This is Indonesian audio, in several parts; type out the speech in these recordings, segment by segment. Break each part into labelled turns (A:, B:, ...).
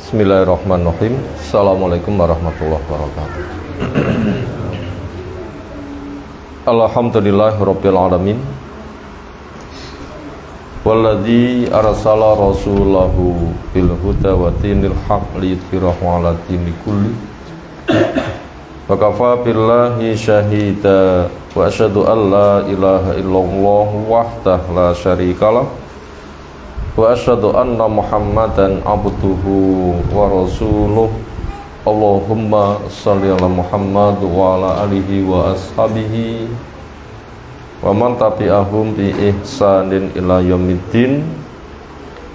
A: Bismillahirrahmanirrahim. Assalamualaikum warahmatullahi wabarakatuh. Alhamdulillahirabbil alamin. Walladzi arsala rasulahu bil huda wa dinil haqq liyudhhirahu 'ala dini kulli. Wa kafa billahi syahida wa asyhadu an la ilaha illallah wahdahu la syarikalah wa asyhadu anna Muhammadan abduhu wa rasuluh. Allahumma shalli ala Muhammad wa ala alihi wa ashabihi wa man tabi'ahum bi ihsanin ila yaumiddin.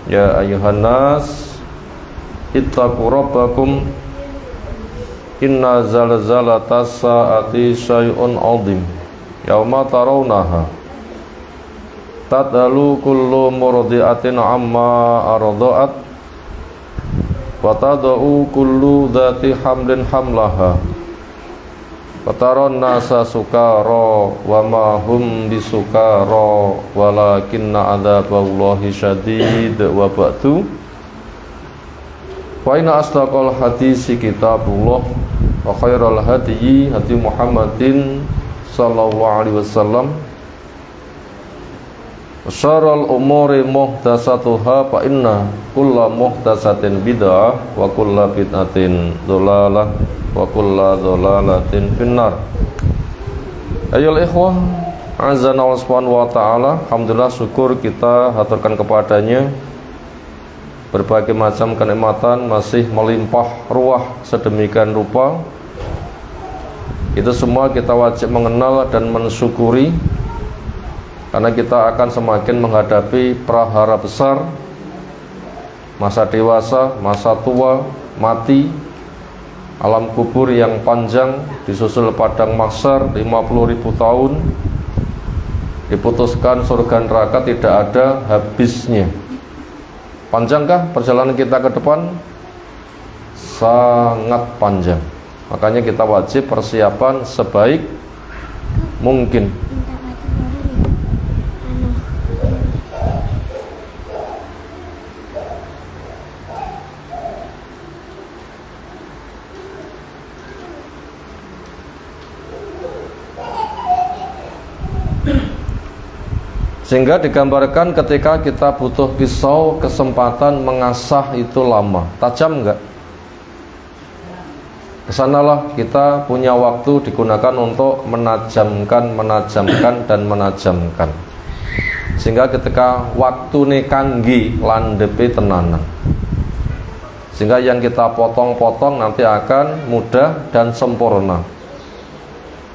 A: Ya ayyuhan nas ittaqu rabbakum inna zalzalatas saati syai'un 'adzim yauma tarawnaha tadhalu kullu murdi'atin amma arda'at wa tad'u kullu dhati hamlin hamlaha wa taron nasa sukara wa ma hum bisukara walakinna adzaballahi syadid. Wa ba'du, wa inna asdaqal hadisi kitabullah wa khairal hadyi hadi Muhammadin sallallahu alaihi wasallam wa syarrul umuri muhdatsatuha fa inna kulla muhdatsatin bid'ah wa kulla bid'atin dhalalah wa kulla dhalalatin finnar. Ayyuhal ikhwah, azza wa subhanahu wa ta'ala, alhamdulillah, syukur kita haturkan kepadanya. Berbagai macam kenikmatan masih melimpah ruah sedemikian rupa. Itu semua kita wajib mengenal dan mensyukuri, karena kita akan semakin menghadapi prahara besar, masa dewasa, masa tua, mati, alam kubur yang panjang, disusul padang mahsyar 50.000 tahun, diputuskan surga neraka tidak ada habisnya. Panjangkah perjalanan kita ke depan? Sangat panjang. Makanya kita wajib persiapan sebaik mungkin. Sehingga digambarkan ketika kita butuh pisau, kesempatan mengasah itu lama. Tajam enggak? Kesanalah kita punya waktu digunakan untuk menajamkan, dan menajamkan. Sehingga ketika waktu kanggi landepi tenanan, sehingga yang kita potong-potong nanti akan mudah dan sempurna.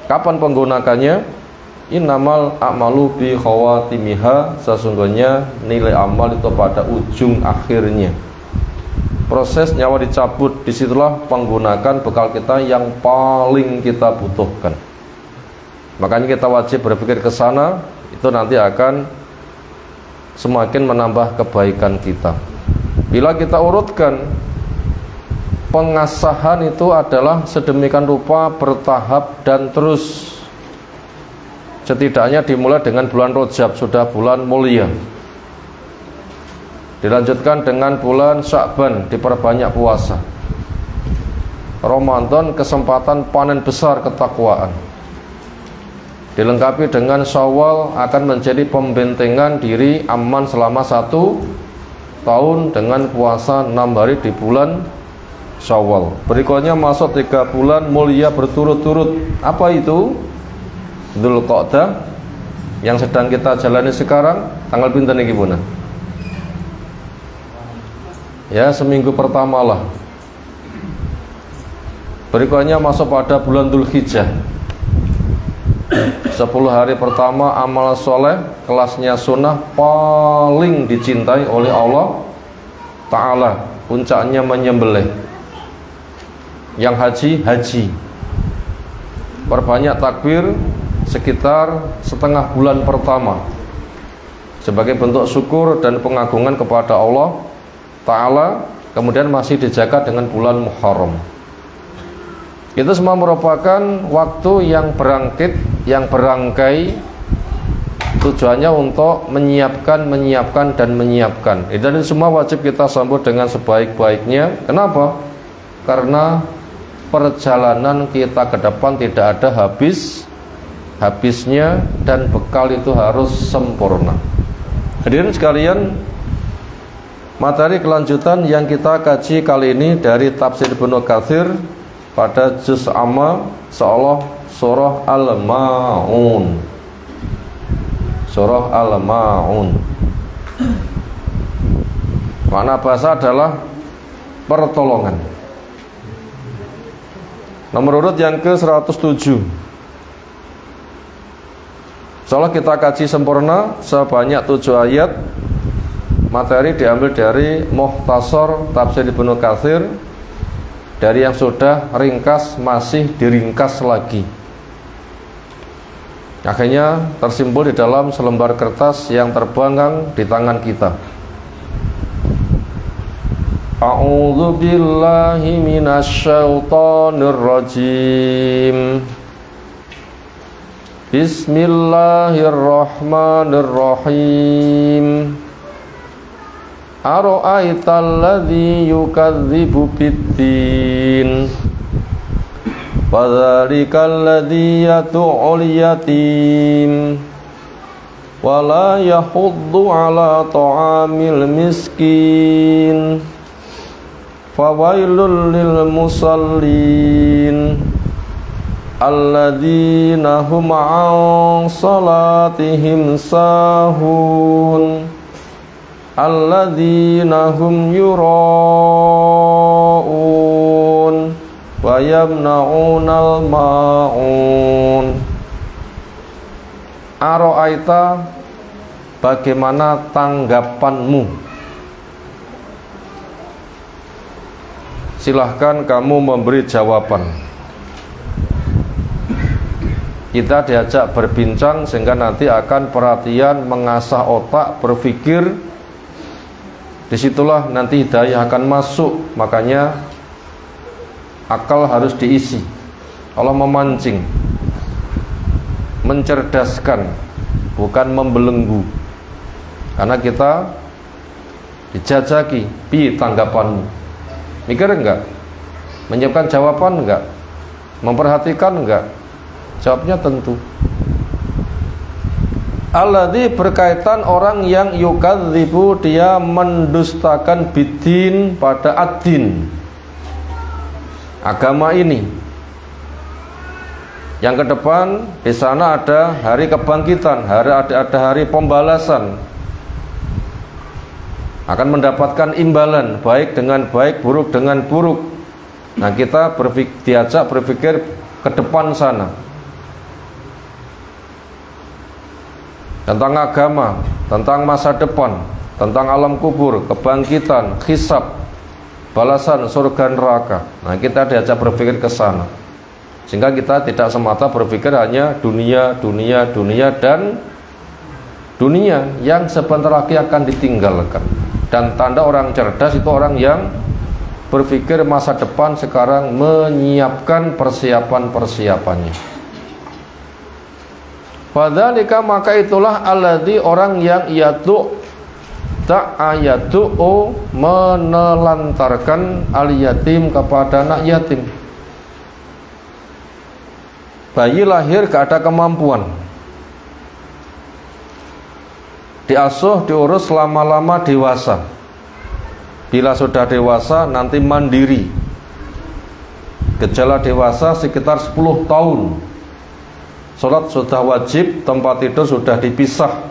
A: Kapan penggunakannya? Innamal a'malu bi khawatimiha, sesungguhnya nilai amal itu pada ujung akhirnya. Proses nyawa dicabut, disitulah penggunakan bekal kita yang paling kita butuhkan. Makanya kita wajib berpikir ke sana, itu nanti akan semakin menambah kebaikan kita. Bila kita urutkan, pengasahan itu adalah sedemikian rupa, bertahap dan terus. Setidaknya dimulai dengan bulan Rajab, sudah bulan mulia. Dilanjutkan dengan bulan Sya'ban, diperbanyak puasa. Ramadan, kesempatan panen besar ketakwaan. Dilengkapi dengan Syawal, akan menjadi pembentengan diri aman selama 1 tahun dengan puasa 6 hari di bulan Syawal. Berikutnya masuk 3 bulan mulia berturut-turut. Apa itu? Dzulqa'dah yang sedang kita jalani sekarang. Tanggal pinten iki puna? Ya, seminggu pertama lah. Berikutnya masuk pada bulan Dzulhijjah. 10 hari pertama amal soleh, kelasnya sunnah, paling dicintai oleh Allah Ta'ala. Puncaknya menyembelih. Yang haji. Perbanyak takbir sekitar setengah bulan pertama sebagai bentuk syukur dan pengagungan kepada Allah Ta'ala. Kemudian masih dijaga dengan bulan Muharram. Itu semua merupakan waktu yang berangkit, yang berangkai Tujuannya untuk menyiapkan dan menyiapkan. Dan ini semua wajib kita sambut dengan sebaik-baiknya. Kenapa? Karena perjalanan kita ke depan tidak ada habisnya, dan bekal itu harus sempurna. Hadirin sekalian, materi kelanjutan yang kita kaji kali ini dari tafsir Ibnu Katsir pada juz amma surah Al-Ma'un. Surah Al-Ma'un. Makna bahasa adalah pertolongan. Nomor urut yang ke-107. Insyaallah kita kaji sempurna sebanyak 7 ayat. Materi diambil dari Mukhtasar Tafsir Ibnu Katsir. Dari yang sudah ringkas masih diringkas lagi. Akhirnya tersimpul di dalam selembar kertas yang terbanggang di tangan kita. A'udzu billahi minasyaitonir rajim. Bismillahirrahmanirrahim. Ara'aital ladzi yukadzibu biddin. Fadzalikal ladzi yad'ul yatim wa la yahuddu 'ala ta'amil miskin. Fawailul lil musallin alladzina hum 'an salatihim sahun alladzina hum yura'un wa yamna'unal ma'un. Ara'aita, bagaimana tanggapanmu? Silahkan kamu memberi jawaban. Kita diajak berbincang sehingga nanti akan perhatian, mengasah otak, berpikir. Disitulah nanti hidayah akan masuk. Makanya akal harus diisi. Allah memancing, mencerdaskan, bukan membelenggu. Karena kita dijajaki, pi tanggapanmu. Mikir enggak? Menyiapkan jawaban enggak? Memperhatikan enggak? Jawabnya tentu. Alladzi, berkaitan orang yang yukadzibu, dia mendustakan bidin, pada ad-din, agama ini. Yang ke depan di sana ada hari kebangkitan, ada hari pembalasan. Akan mendapatkan imbalan, baik dengan baik, buruk dengan buruk. Nah, kita diajak berpikir ke depan sana. Tentang agama, tentang masa depan, tentang alam kubur, kebangkitan, hisab, balasan surga neraka. Nah, kita diajak berpikir ke sana. Sehingga kita tidak semata berpikir hanya dunia, dan dunia yang sebentar lagi akan ditinggalkan. Dan tanda orang cerdas itu orang yang berpikir masa depan sekarang, menyiapkan persiapan-persiapannya. Fadzalika, maka itulah alladzi, orang yang yad'u menelantarkan al yatim, kepada anak yatim. Bayi lahir gak ada kemampuan, diasuh, diurus lama-lama dewasa. Bila sudah dewasa nanti mandiri. Gejala dewasa sekitar 10 tahun. Sholat sudah wajib, tempat tidur sudah dipisah.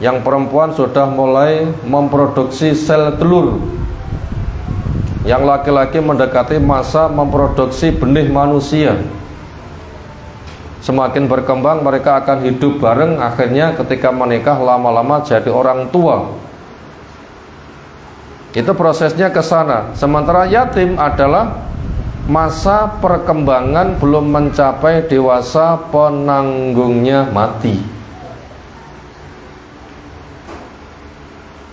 A: Yang perempuan sudah mulai memproduksi sel telur. Yang laki-laki mendekati masa memproduksi benih manusia. Semakin berkembang mereka akan hidup bareng. Akhirnya ketika menikah lama-lama jadi orang tua. Itu prosesnya ke sana. Sementara yatim adalah masa perkembangan belum mencapai dewasa, penanggungnya mati.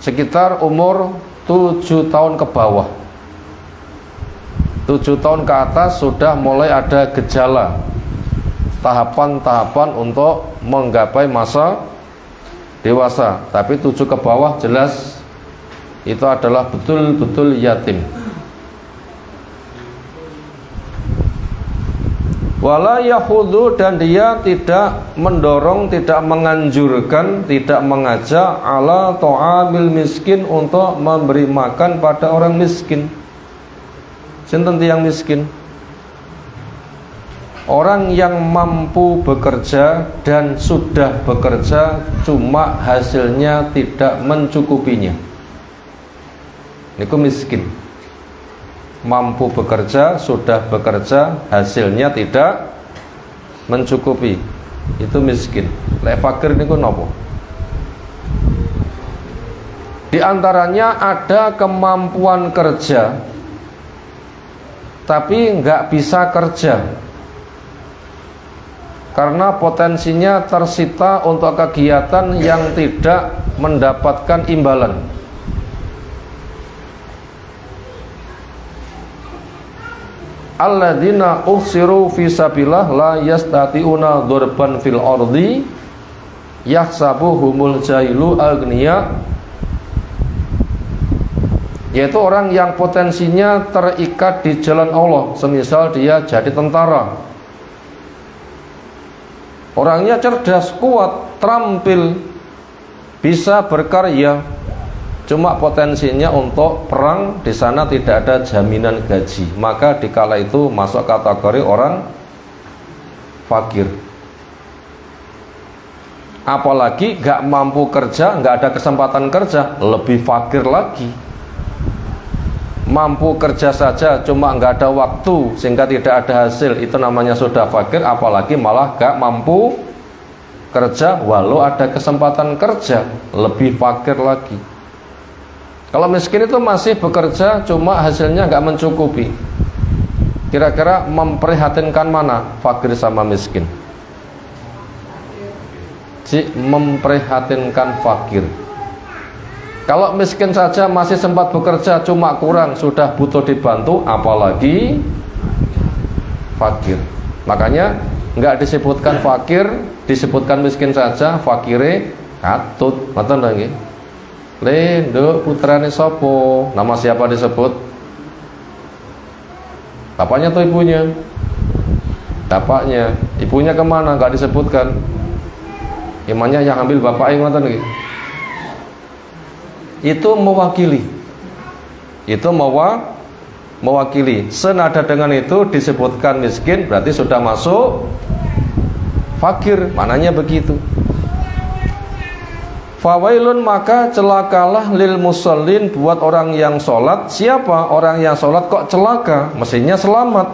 A: Sekitar umur 7 tahun ke bawah. 7 tahun ke atas sudah mulai ada gejala. tahapan-tahapan untuk menggapai masa dewasa. Tapi 7 ke bawah jelas itu adalah betul-betul yatim. Wala yahudu, dan dia tidak mendorong, tidak menganjurkan, tidak mengajak ala ta'amil miskin, untuk memberi makan pada orang miskin. Sinten tiyang miskin? Orang yang mampu bekerja dan sudah bekerja, cuma hasilnya tidak mencukupinya, niku miskin. Mampu bekerja, sudah bekerja, hasilnya tidak mencukupi, itu miskin. Lek fakir niku nopo? Di antaranya ada kemampuan kerja tapi nggak bisa kerja karena potensinya tersita untuk kegiatan yang tidak mendapatkan imbalan. Alladzina uhsiru fi sabilillah la yastati'una dzurban fil ardi yahsabuhumul jahilu aghniya, yaitu orang yang potensinya terikat di jalan Allah. Semisal dia jadi tentara, orangnya cerdas, kuat, terampil, bisa berkarya, cuma potensinya untuk perang di sana tidak ada jaminan gaji, maka dikala itu masuk kategori orang fakir. Apalagi gak mampu kerja, gak ada kesempatan kerja, lebih fakir lagi. Mampu kerja saja cuma nggak ada waktu sehingga tidak ada hasil, itu namanya sudah fakir. Apalagi malah gak mampu kerja walau ada kesempatan kerja, lebih fakir lagi. Kalau miskin itu masih bekerja cuma hasilnya nggak mencukupi. Kira-kira memprihatinkan mana, fakir sama miskin? Memprihatinkan fakir. Kalau miskin saja masih sempat bekerja cuma kurang, sudah butuh dibantu, apalagi fakir. Makanya nggak disebutkan fakir, disebutkan miskin saja. Fakire katut, ngoten lho nggih. Le, nduk putrane sopo? Nama siapa disebut? Bapaknya atau ibunya? Bapaknya. Ibunya kemana? Nggak disebutkan. Imannya yang ambil bapaknya, ngoten nggih. Itu mewakili, itu mewakili. Senada dengan itu disebutkan miskin, berarti sudah masuk fakir, mananya begitu. Fawailun, maka celakalah lil musallin, buat orang yang sholat. Siapa orang yang sholat kok celaka? Mestinya selamat.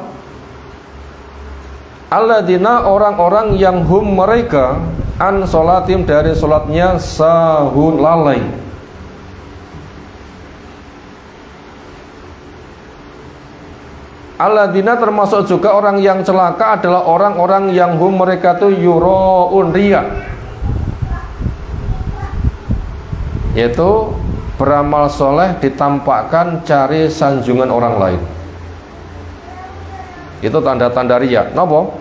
A: Alladzina, orang-orang yang hum mereka, an sholatim, dari sholatnya, sahun, lalai. Alladzina, termasuk juga orang yang celaka adalah orang-orang yang hum mereka itu yuraun, riya, yaitu beramal soleh ditampakkan cari sanjungan orang lain. Itu tanda-tanda riya. Napa?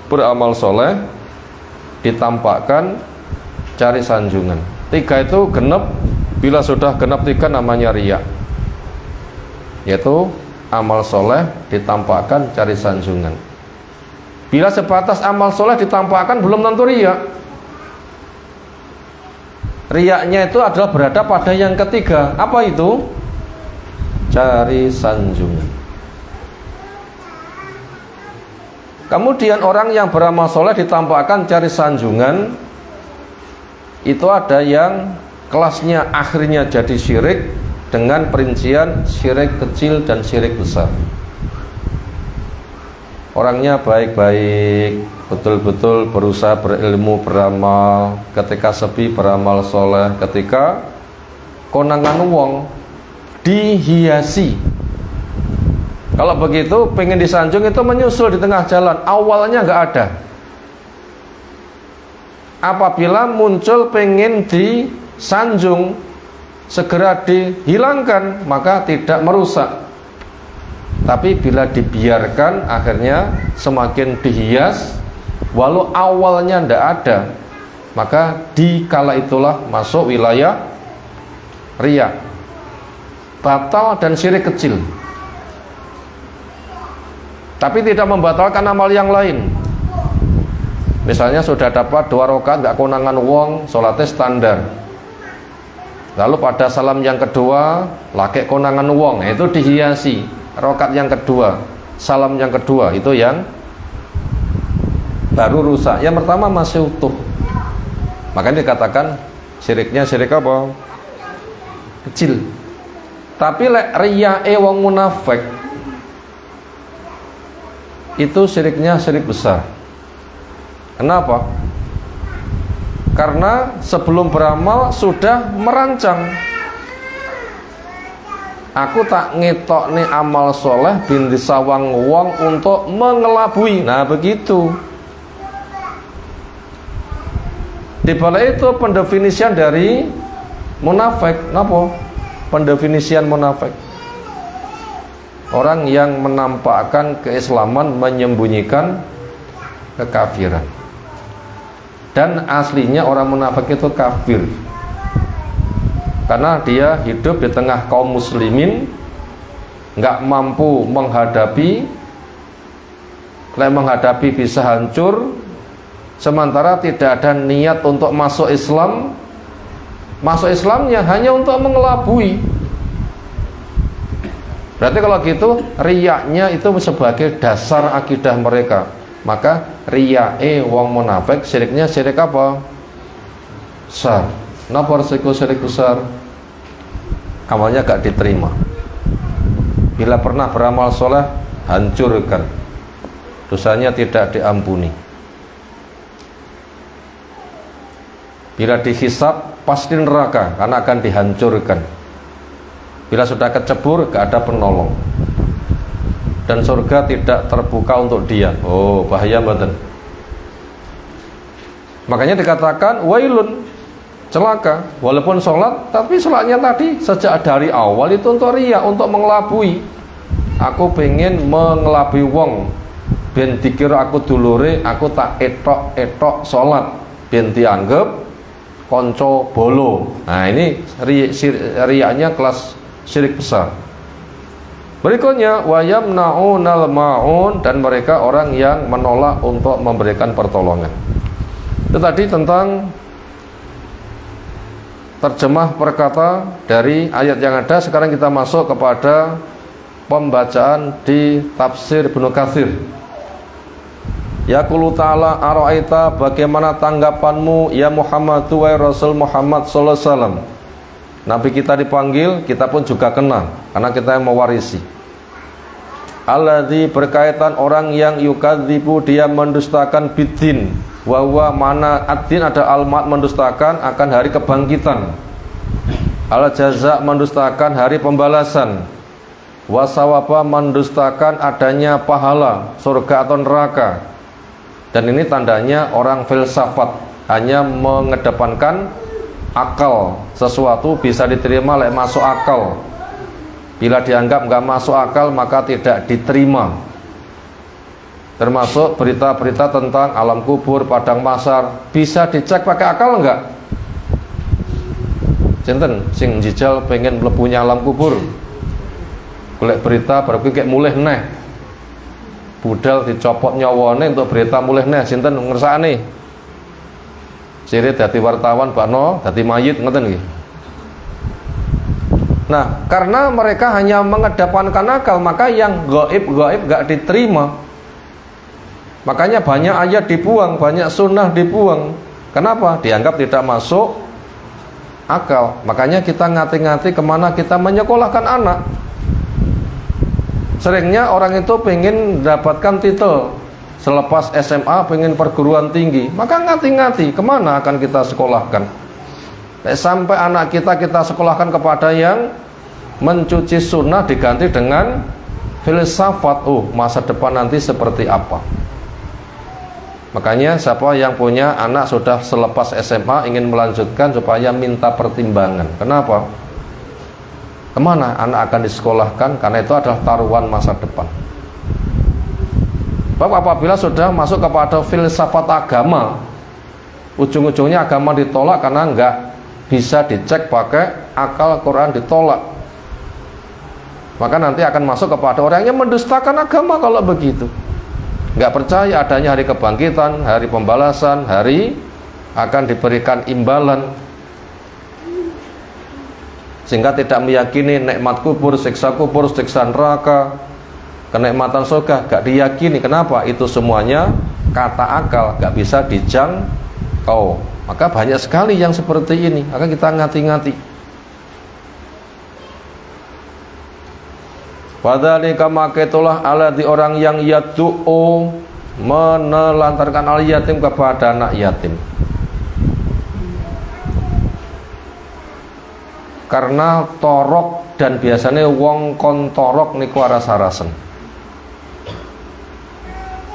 A: Beramal soleh ditampakkan cari sanjungan. 3 itu genep. Bila sudah genep 3 namanya riya, yaitu amal soleh ditampakkan cari sanjungan. Bila sebatas amal soleh ditampakkan belum tentu riya. Riyanya itu adalah berada pada yang ketiga. Apa itu? Cari sanjungan. Kemudian orang yang beramal soleh ditampakkan cari sanjungan, itu ada yang kelasnya akhirnya jadi syirik, dengan perincian syirik kecil dan syirik besar. Orangnya baik-baik, betul-betul berusaha berilmu, beramal, ketika sepi beramal soleh, ketika konangan wong dihiasi. Kalau begitu pengen disanjung itu menyusul di tengah jalan, awalnya nggak ada. Apabila muncul pengen disanjung, segera dihilangkan, maka tidak merusak. Tapi bila dibiarkan, akhirnya semakin dihias, walau awalnya tidak ada, maka di kala itulah masuk wilayah riya, batal dan syirik kecil, tapi tidak membatalkan amal yang lain. Misalnya sudah dapat 2 rakaat gak konangan wong, sholatnya standar, lalu pada salam yang kedua laki konangan wong, itu dihiasi. Rakaat yang kedua, salam yang kedua, itu yang baru rusak. Yang pertama masih utuh. Makanya dikatakan syiriknya syirik apa? Kecil. Tapi lek riyae wong munafik, itu syiriknya syirik besar. Kenapa? Karena sebelum beramal sudah merancang, aku tak ngetok nih amal soleh binti sawang wong untuk mengelabui. Nah begitu. Di balik itu pendefinisian dari munafik. Napa? Pendefinisian munafik, orang yang menampakkan keislaman menyembunyikan kekafiran. Dan aslinya orang munafik itu kafir, karena dia hidup di tengah kaum muslimin, nggak mampu menghadapi, bisa hancur, sementara tidak ada niat untuk masuk Islam. Masuk Islamnya hanya untuk mengelabui. Berarti kalau gitu riyaknya itu sebagai dasar akidah mereka. Maka riyae wong munafik, syiriknya syirik apa? Besar. Napa resiko syirik besar? Amalnya gak diterima. Bila pernah beramal soleh, hancurkan, dosanya tidak diampuni. Bila dihisab pasti neraka, karena akan dihancurkan. Bila sudah kecebur, gak ada penolong, dan surga tidak terbuka untuk dia. Oh, bahaya banget. Makanya dikatakan wailun, celaka. Walaupun sholat, tapi sholatnya tadi sejak dari awal itu untuk riya, untuk mengelabui. Aku pengen mengelabui wong, ben dikira aku dulure, aku tak etok sholat, ben dianggap konco bolo. Nah ini riyanya kelas syirik besar. Berikutnya wayamnaunal ma'un, dan mereka orang yang menolak untuk memberikan pertolongan. Itu tadi tentang terjemah perkata dari ayat yang ada. Sekarang kita masuk kepada pembacaan di tafsir Ibnu Katsir. Yaqulu ta'ala ara'aita, bagaimana tanggapanmu ya Muhammad wa Rasul Muhammad sallallahu alaihi wasallam. Nabi kita dipanggil, kita pun juga kena, karena kita yang mewarisi. Alladzi, berkaitan orang yang yukadzibu, dia mendustakan biddin. Wa huwa, mana ad-din ada almat, mendustakan akan hari kebangkitan. Al jaza, mendustakan hari pembalasan. Wasawaba, mendustakan adanya pahala, surga atau neraka. Dan ini tandanya orang filsafat, hanya mengedepankan akal. Sesuatu bisa diterima lek masuk akal. Bila dianggap nggak masuk akal, maka tidak diterima. Termasuk berita-berita tentang alam kubur, padang mahsyar, bisa dicek pakai akal nggak? Cinten sing jijal pengen mlebunya alam kubur, golek berita baru kayak mulih neh, budal dicopot nyawane untuk berita mulih neh, sinten ngersakane? Sirit dadi wartawan bakno, dadi mayit, ngoten nggih. Nah, karena mereka hanya mengedepankan akal, maka yang gaib gak diterima. Makanya banyak ayat dibuang, banyak sunnah dibuang. Kenapa? Dianggap tidak masuk akal. Makanya kita ngati-ngati kemana kita menyekolahkan anak. Seringnya orang itu pengen mendapatkan titel, selepas SMA pengen perguruan tinggi, maka ngati-ngati kemana akan kita sekolahkan. Sampai anak kita sekolahkan kepada yang mencuci sunnah diganti dengan filsafat. Oh, masa depan nanti seperti apa? Makanya siapa yang punya anak sudah selepas SMA ingin melanjutkan, supaya minta pertimbangan. Kenapa? Kemana anak akan disekolahkan? Karena itu adalah taruhan masa depan. Sebab apabila sudah masuk kepada filsafat agama, ujung-ujungnya agama ditolak karena nggak bisa dicek pakai akal. Quran ditolak, maka nanti akan masuk kepada orang yang mendustakan agama. Kalau begitu nggak percaya adanya hari kebangkitan, hari pembalasan, hari akan diberikan imbalan, sehingga tidak meyakini nikmat kubur, siksa neraka, kenikmatan surga, gak diyakini. Kenapa? Itu semuanya kata akal, gak bisa dijangkau. Maka banyak sekali yang seperti ini, maka kita ngati-ngati. Wadzalika maka itulah alladzi orang yang yad'u, menelantarkan al yatim kepada anak yatim. Karena torok, dan biasanya wong kon torok niku aras-arasen.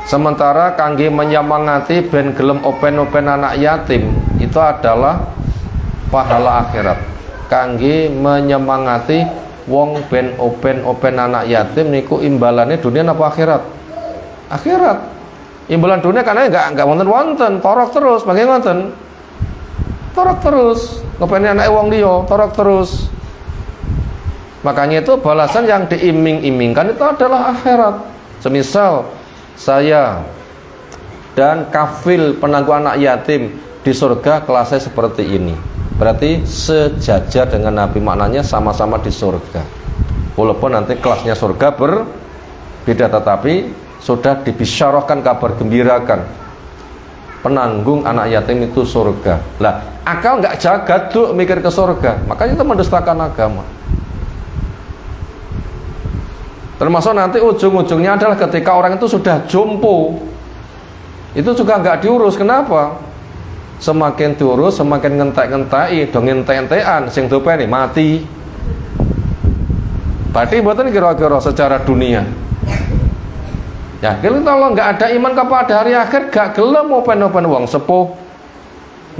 A: Sementara kangge menyemangati ben gelem open-open anak yatim itu adalah pahala akhirat. Kangge menyemangati wong ben open-open anak yatim niku imbalannya dunia apa akhirat? Akhirat. Imbalan dunia karena enggak wonten-wonten, torok terus, bagaimana wonten? Torok terus, ngopeni anak wong liya, torok terus. Makanya itu balasan yang diiming-imingkan itu adalah akhirat. Semisal saya dan kafil penangguh anak yatim di surga kelasnya seperti ini, berarti sejajar dengan Nabi, maknanya sama-sama di surga. Walaupun nanti kelasnya surga berbeda, tetapi sudah dibisyarahkan, kabar gembirakan, penanggung anak yatim itu surga. Lah, akal nggak jagaduk mikir ke surga, makanya itu mendustakan agama. Termasuk nanti ujung-ujungnya adalah ketika orang itu sudah jompo, itu juga nggak diurus. Kenapa? Semakin diurus, semakin ngentek-ngentai, dong ngentek-entekan, sing dopeni mati. Berarti buatan kira-kira secara dunia. Ya, kalau nggak ada iman kepada hari akhir, gak gelem open-open wong sepuh.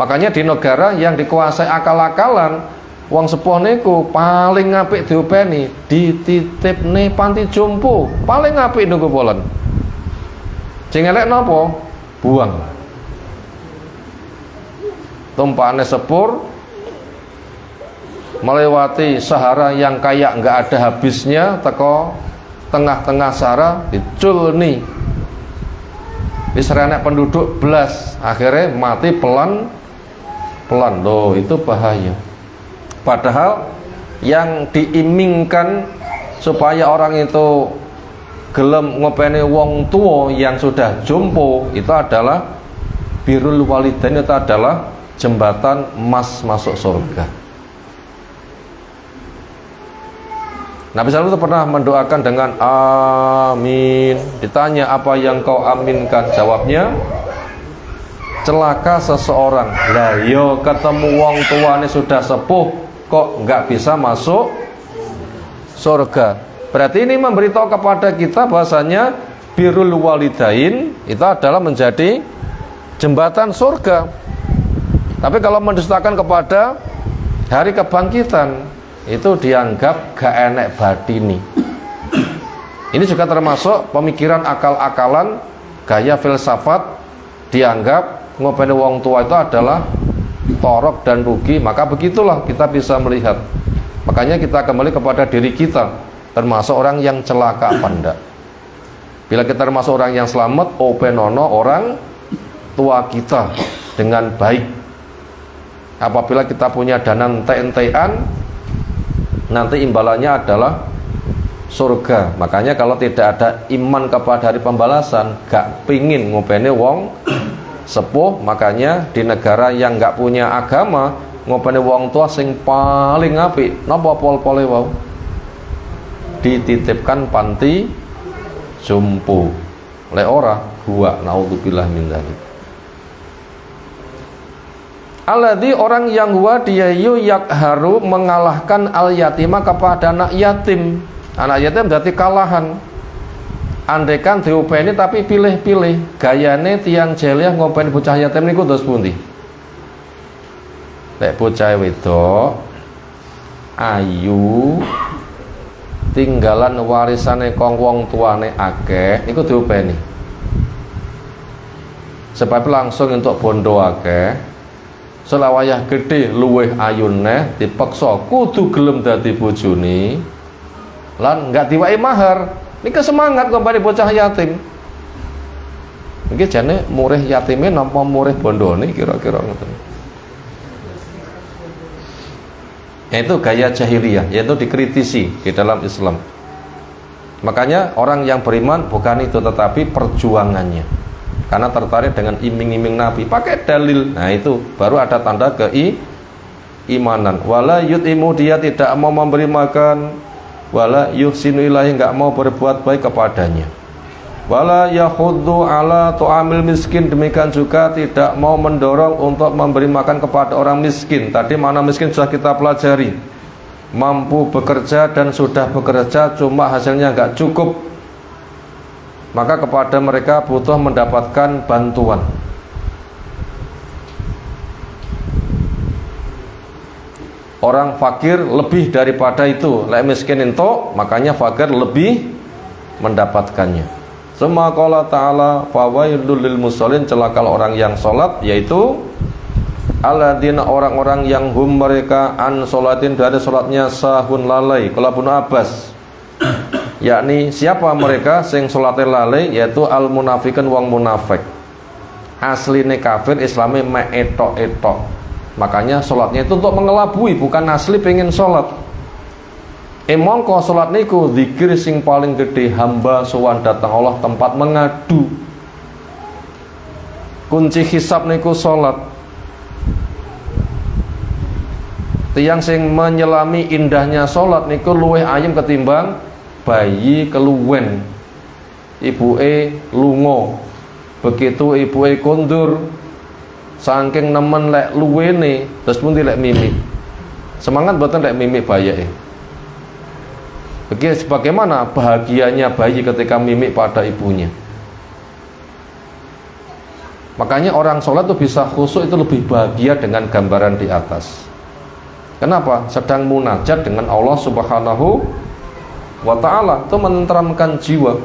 A: Makanya di negara yang dikuasai akal-akalan, wong sepuh niku paling apik diopeni, dititipne panti jompo, paling apik nunggu bolen. Sing elek napa? Buang. Tumpakane sepur melewati sahara yang kayak nggak ada habisnya, teko tengah-tengah sahara diculni. Diserenek penduduk belas, akhirnya mati pelan-pelan. Loh, itu bahaya. Padahal yang diimingkan supaya orang itu gelem ngopeni wong tua yang sudah jompo itu adalah birrul walidain, itu adalah jembatan emas masuk surga. Nabi SAW itu pernah mendoakan dengan amin. Ditanya apa yang kau aminkan, jawabnya celaka seseorang. Lah yo ketemu wong tuane sudah sepuh kok nggak bisa masuk surga. Berarti ini memberitahu kepada kita bahasanya birrul walidain itu adalah menjadi jembatan surga. Tapi kalau mendustakan kepada hari kebangkitan, itu dianggap gak enek batini. Ini juga termasuk pemikiran akal-akalan, gaya filsafat, dianggap ngopeni wong tua itu adalah torok dan rugi. Maka begitulah kita bisa melihat. Makanya kita kembali kepada diri kita, termasuk orang yang celaka apa enggak. Bila kita termasuk orang yang selamat, openono orang tua kita dengan baik. Apabila kita punya dana ente-entean, nanti imbalannya adalah surga. Makanya kalau tidak ada iman kepada hari pembalasan, gak pingin ngopeni wong sepuh. Makanya di negara yang gak punya agama, ngopeni wong tua sing paling apik napa pol-pole wau, dititipkan panti jompo. Le ora huwa naudzubillah min dzalik. Alladzi orang yang huwa dia yakharu mengalahkan al yatima kepada anak yatim. Anak yatim berarti kalahan. Andaikan diopeni tapi pilih-pilih, gayane tiang jeliah ngopeni bocah yatim niku dos pundi? Lek bocah wedok ayu tinggalan warisane kong wong tuane akeh niku diopeni. sebab langsung untuk bondo akeh selawayah gede luweh ayune dipaksa kudu gelem dadi bojone lan enggak diwai mahar. Niki semangat kembali bocah yatim. Niki jane murih yatime napa murih bondone kira-kira ngoten. Itu gaya jahiliyah, yaitu dikritisi di dalam Islam. Makanya orang yang beriman bukan itu, tetapi perjuangannya. Karena tertarik dengan iming-iming Nabi, pakai dalil. Nah itu baru ada tanda keimanan. Wala yut'imu, dia tidak mau memberi makan. Wala yuhsinu ilaihi, enggak mau berbuat baik kepadanya. Wala yahuddu ala tu'amil miskin, demikian juga tidak mau mendorong untuk memberi makan kepada orang miskin. Tadi mana miskin sudah kita pelajari, mampu bekerja dan sudah bekerja cuma hasilnya enggak cukup, maka kepada mereka butuh mendapatkan bantuan. Orang fakir lebih daripada itu, lek miskin itu, makanya fakir lebih mendapatkannya. Summa qala ta'ala fawailul lil musallin, celakalah orang yang salat, yaitu alladzina, orang-orang yang hum mereka an salatin, dari salatnya sahun lalai. Kalau Ibnu Abbas, yakni siapa mereka sing salate lalai, yaitu al munafiqun wong munafik. Asline kafir, islame mek etok-etok. Makanya sholatnya itu untuk mengelabui, bukan asli pengen sholat. Mongko sholat niku zikir sing paling gede, hamba sowan datang Allah tempat mengadu. Kunci hisab niku sholat. Tiang sing menyelami indahnya sholat niku luweh ayem ketimbang bayi keluwen. Ibuke lunga, begitu ibuke kondur, saking nemen lek luwene terus pun lek mimik. Semangat boten lek mimik bayake. Begitu sebagaimana bahagianya bayi ketika mimik pada ibunya. Makanya orang sholat itu bisa khusyuk, itu lebih bahagia dengan gambaran di atas. Kenapa? Sedang munajat dengan Allah Subhanahu wa ta'ala, itu menenteramkan jiwa.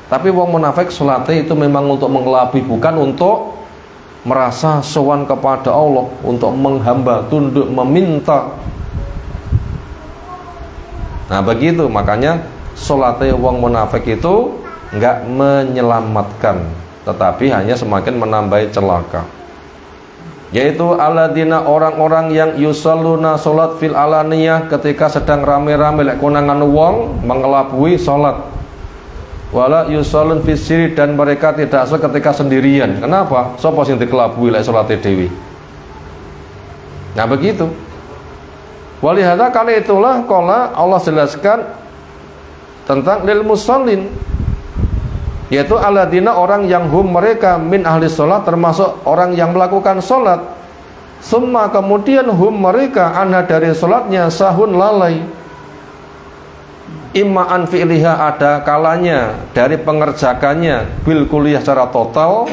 A: Tapi wong munafik sholatnya itu memang untuk mengelabui, bukan untuk merasa sowan kepada Allah, untuk menghamba, tunduk, meminta. Nah begitu, makanya sholatnya wong munafik itu enggak menyelamatkan, tetapi hanya semakin menambahi celaka. Yaitu alladzina, orang-orang yang yusalluna, sholat fil alaniyah, ketika sedang rame-rame lek konangan wong mengelabui sholat. Wala yusallun fisiri, dan mereka tidak sholat ketika sendirian. Kenapa? Sapa sing dikelabui lek salate dewi. Nah begitu. Walihada, kali itulah qala Allah jelaskan tentang lil musallin, yaitu alladzina, orang yang hum mereka min ahli sholat, termasuk orang yang melakukan sholat. Summa, kemudian hum mereka anha, dari sholatnya sahun lalai. Imma an fi'liha, ada kalanya dari pengerjakannya bil kuliah secara total,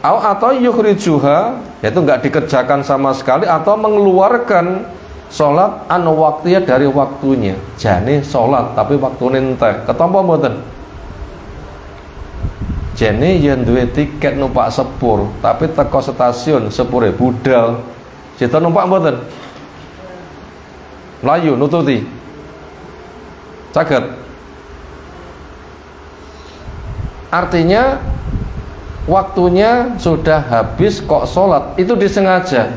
A: atau yukhrijuha, yaitu enggak dikerjakan sama sekali, atau mengeluarkan sholat an waktunya, dari waktunya. Jane sholat tapi waktune entek, ketompo mboten? Jane yen duwe tiket numpak sepur tapi teko stasiun sepure budal, sita numpak mboten? Melayu nututi saged. Artinya waktunya sudah habis kok sholat, itu disengaja,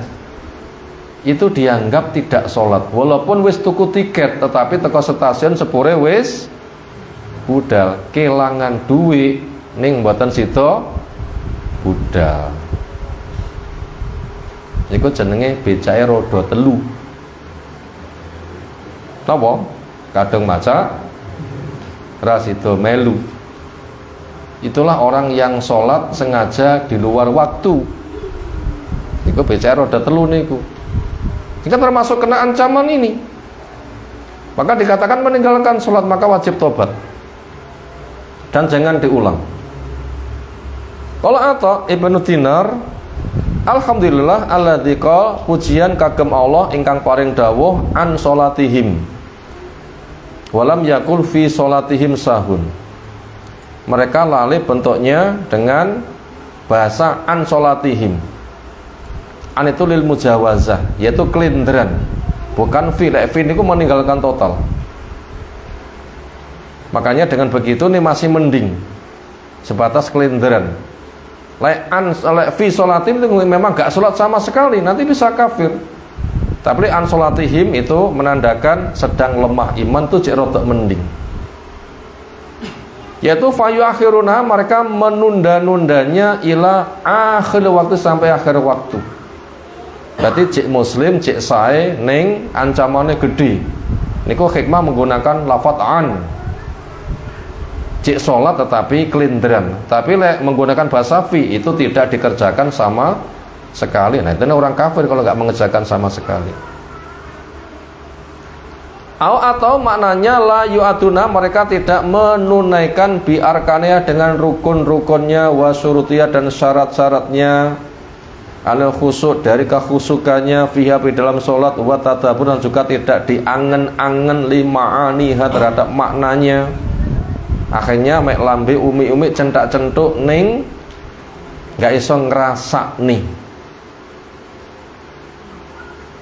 A: itu dianggap tidak sholat. Walaupun wis tuku tiket, tetapi teko stasiun sepure wis budal, kelangan duit ning mboten sida budal. Iku jenenge becake roda telu. Napa? Kadung maca rasido melu. Itulah orang yang sholat sengaja di luar waktu. Iku becake roda telu niku. Jika termasuk kena ancaman ini, maka dikatakan meninggalkan sholat maka wajib tobat dan jangan diulang. Kalau atau Ibnu Dinar, alhamdulillah alladzi qala, pujian kagem Allah ingkang paring dawuh an sholatihim walam yakul fi sholatihim sahun. Mereka lalai bentuknya dengan bahasa an sholatihim. An itu lil mujawazah, yaitu kelinderan, bukan fi. Fi itu meninggalkan total. Makanya dengan begitu ini masih mending, sebatas kelinderan. Fi sholatim itu memang gak sholat sama sekali, nanti bisa kafir. Tapi an sholatihim itu menandakan sedang lemah iman, tuh cek rodok mending. Yaitu fayu akhiruna, mereka menunda-nundanya ila akhir waktu, sampai akhir waktu. Berarti cek muslim, cek sae neng ancamannya gede. Niku hikmah menggunakan lafadz an. Cek sholat tetapi kelinderan. Tapi menggunakan bahasa fi itu tidak dikerjakan sama sekali. Nah itu orang kafir kalau nggak mengerjakan sama sekali. Atau maknanya la yu'atuna, mereka tidak menunaikan bi arkaniyah dengan rukun-rukunnya, wa syurutiyah dan syarat-syaratnya, al khusuk dari kekhusukannya, fiha di dalam sholat, wa tadabbur dan juga tidak diangen-angen lima'aniha terhadap maknanya. Akhirnya mek lambe umi-umi centak-centuk ning gak iso ngerasa nih,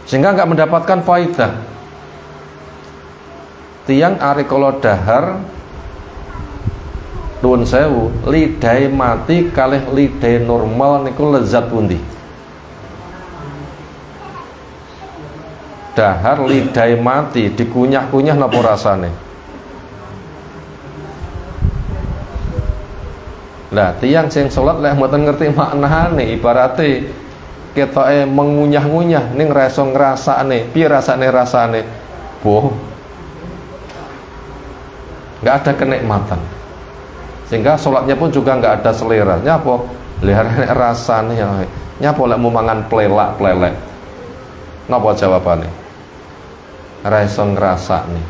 A: sehingga gak mendapatkan faidah. Tiang ari kala dahar nuwun sewu, lidai mati kalih lidai normal niku lezat pundi? Dahar lidai mati dikunyah-kunyah napa rasane? Lah tiang sing salat lek mboten ngerti maknane, ibarate ketoke mengunyah-ngunyah ning ra iso ngrasakne. Piye rasane? Boh. Nggak ada kenikmatan, sehingga sholatnya pun juga nggak ada selera. Nyapo lihat rasanya, nyapo lek mau mangan plelek. Napa jawabannya? Raiso ngerasa nih.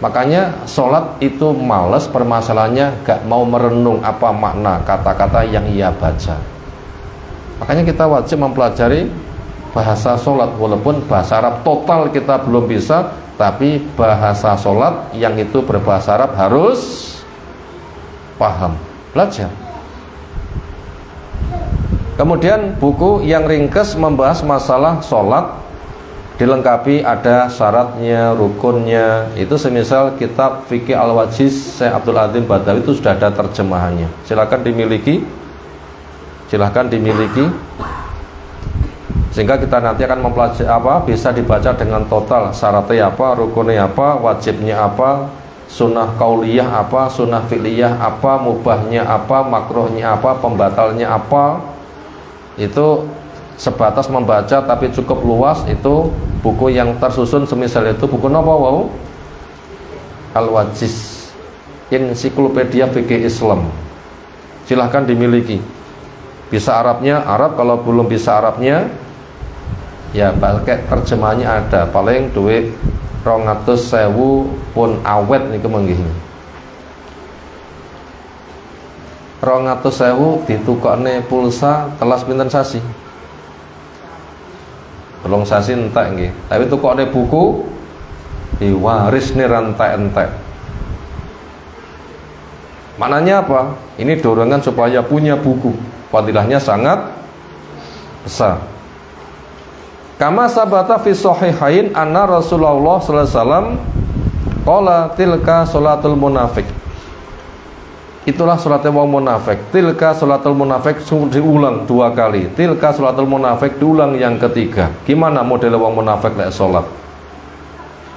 A: Makanya sholat itu males, permasalahannya nggak mau merenung apa makna kata-kata yang ia baca. Makanya kita wajib mempelajari bahasa sholat, walaupun bahasa Arab total kita belum bisa, tapi bahasa sholat yang itu berbahasa Arab harus paham, belajar. Kemudian buku yang ringkas membahas masalah sholat, dilengkapi ada syaratnya, rukunnya. Itu semisal kitab Fikih Al-Wajiz Syekh Abdul Azim Badawi, itu sudah ada terjemahannya. Silakan dimiliki, sehingga kita nanti akan mempelajari bisa dibaca dengan total, syaratnya apa, rukunnya apa, wajibnya apa, sunnah kauliyah apa, sunnah fi'liyah apa, mubahnya apa, makruhnya apa, pembatalnya apa. Itu sebatas membaca tapi cukup luas. Itu buku yang tersusun semisal itu buku napa wau? Al-Wajiz, Ensiklopedia Fikih Islam. Silahkan dimiliki. Bisa Arabnya Arab, kalau belum bisa Arabnya ya pakai terjemahannya ada, paling duit 200.000 pun awet niku menggih. 200.000 ditukokne pulsa telas pinten sasi? Belum sasi entek nggih. Tapi tukokne buku diwarisne rantai-entek. Maknanya apa? Ini dorongan supaya punya buku. Fadilahnya sangat besar. Kama sabata fi sahihain anna Rasulullah sallallahu alaihi wasallam qala tilka salatul munafik. Itulah salatnya wong munafik. Tilka salatul munafik diulang 2 kali. Tilka salatul munafik diulang yang ketiga. Gimana model wong munafik lek salat?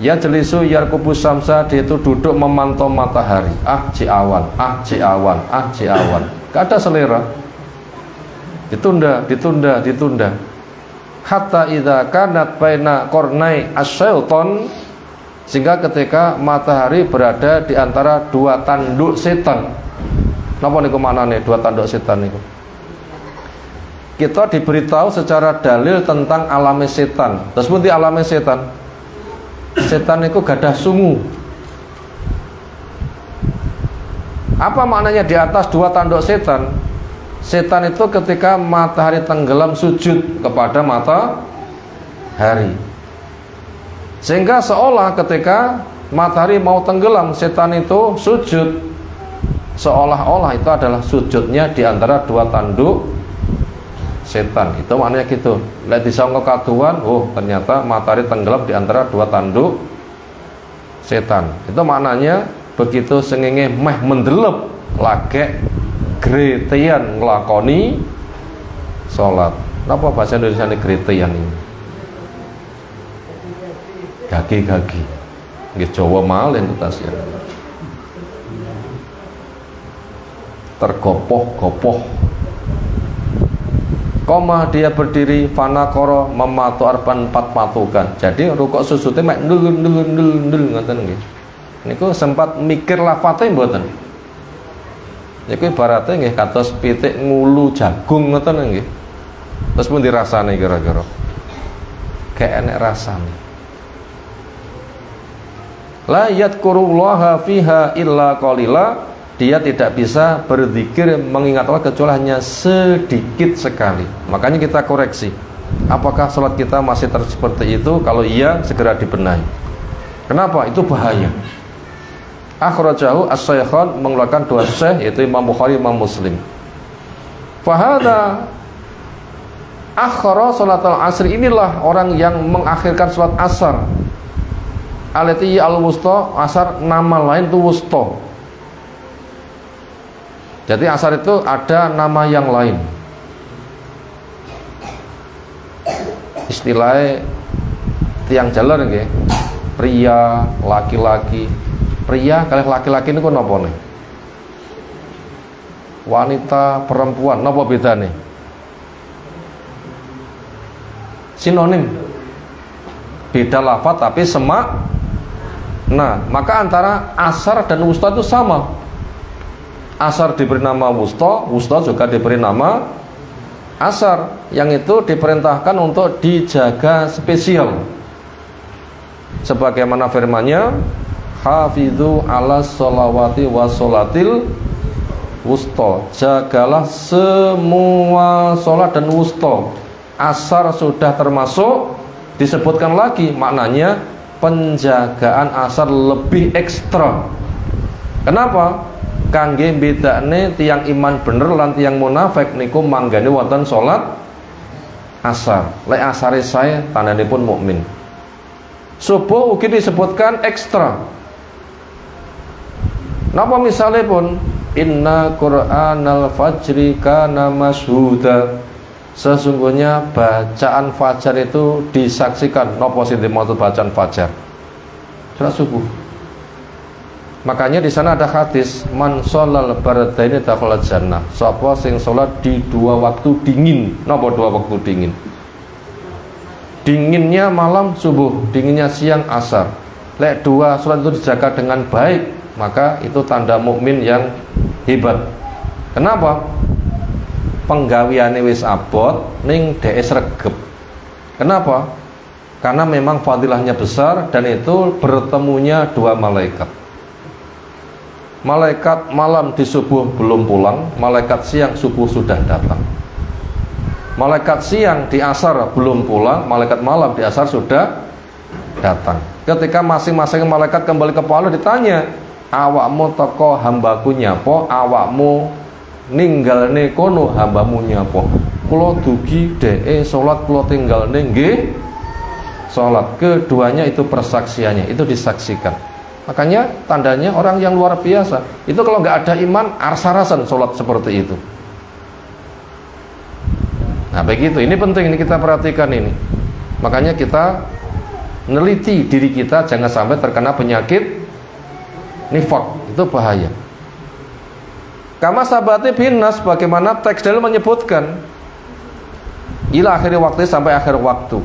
A: Ya jelisu yarkubus samsa, dia itu duduk memantau matahari. Ciawan. Gak ada selera. Ditunda. Hatta idza kanat baina qarnai asyaiton, sehingga ketika matahari berada di antara 2 tanduk setan. Napa niku maknane 2 tanduk setan niku? Kita diberitahu secara dalil tentang alame setan. Terus pun di alame setan. Setan itu gadah sungu. Apa maknanya di atas 2 tanduk setan? Setan itu ketika matahari tenggelam sujud kepada matahari, sehingga seolah ketika matahari mau tenggelam setan itu sujud, seolah-olah itu adalah sujudnya di antara dua tanduk setan. Itu maknanya gitu. Lek disangka kaduan, oh ternyata matahari tenggelam di antara dua tanduk setan. Itu maknanya begitu sengenge meh mendelep lagek greteyan nglakoni salat. Napa bahasa Indonesia ini greteyan ini? Gagi-gagi. Nggih Jawa malih tutasnya. Tergopoh-gopoh. Koma dia berdiri fanakoro mematu arban 4 patukan. Jadi rukuk sujudnya mek ndul ngoten nggih. Niku sempat mikir lafate mboten. Niku ibaratnya nggih kados pitik ngulu jagung ngoten nggih. Terus pun dirasane kira-kira. Kayak enek rasane. La yadkurullaha fiha illa qalila. Dia tidak bisa berzikir mengingat Allah kecuali hanya sedikit sekali. Makanya kita koreksi, apakah sholat kita masih seperti itu? Kalau iya, segera dibenahi. Kenapa? Itu bahaya. Akhrajahu as-Syaikhan, mengeluarkan dua syekh, yaitu Imam Bukhari, Imam Muslim. Fahada akhara sholatul asri, inilah orang yang mengakhirkan sholat asar. Alati al-wusta, asar nama lain itu wusta. Jadi asar itu ada nama yang lain. Istilahnya tiang jalan nggih. Pria, laki-laki. Pria kali laki-laki niku napa nih? Wanita, perempuan, napa bedane? Sinonim. Beda lafaz tapi semak. Nah, maka antara asar dan wusta itu sama. Asar diberi nama wusta, wusta juga diberi nama asar, yang itu diperintahkan untuk dijaga spesial. Sebagaimana firman-Nya, hafidzu ala sholawati wa sholatil wusta. Jagalah semua sholat dan wusta. Asar sudah termasuk, disebutkan lagi, maknanya penjagaan asar lebih ekstra. Kenapa? Kangge bedane tiang iman bener lan tiang munafik niku manggane wonten salat asar. Lek asare saya tandhanipun mukmin. Subuh ugi disebutkan ekstra. Napa misale pun inna qur'anal fajri kana masyhuda. Sesungguhnya bacaan fajar itu disaksikan. Napa sing dimaksud bacaan fajar? Salat subuh. Makanya di sana ada hadis man sholal bardaini dakhala jannah. Sapa sing salat di dua waktu dingin. Napa dua waktu dingin? Dinginnya malam subuh, dinginnya siang asar. Lek dua salat itu dijaga dengan baik, maka itu tanda mukmin yang hebat. Kenapa? Penggaweane wis abot ning dhek sregep. Kenapa? Karena memang fadilahnya besar dan itu bertemunya dua malaikat. Malaikat malam di subuh belum pulang, malaikat siang subuh sudah datang. Malaikat siang di asar belum pulang, malaikat malam di asar sudah datang. Ketika masing-masing malaikat kembali ke Allah ditanya, awakmu teko hambaku nyapa, awakmu ninggalne kono hambamu nyapa. Kula dugi dheke salat, kula tinggalne nggih salat. Keduanya itu persaksiannya, itu disaksikan. Makanya tandanya orang yang luar biasa. Itu kalau nggak ada iman, ars-arasan sholat seperti itu. Nah begitu, ini penting, ini kita perhatikan ini. Makanya kita neliti diri kita, jangan sampai terkena penyakit nifaq, itu bahaya. Kama sabati binas, bagaimana teks dalil menyebutkan ila akhir waktu, sampai akhir waktu.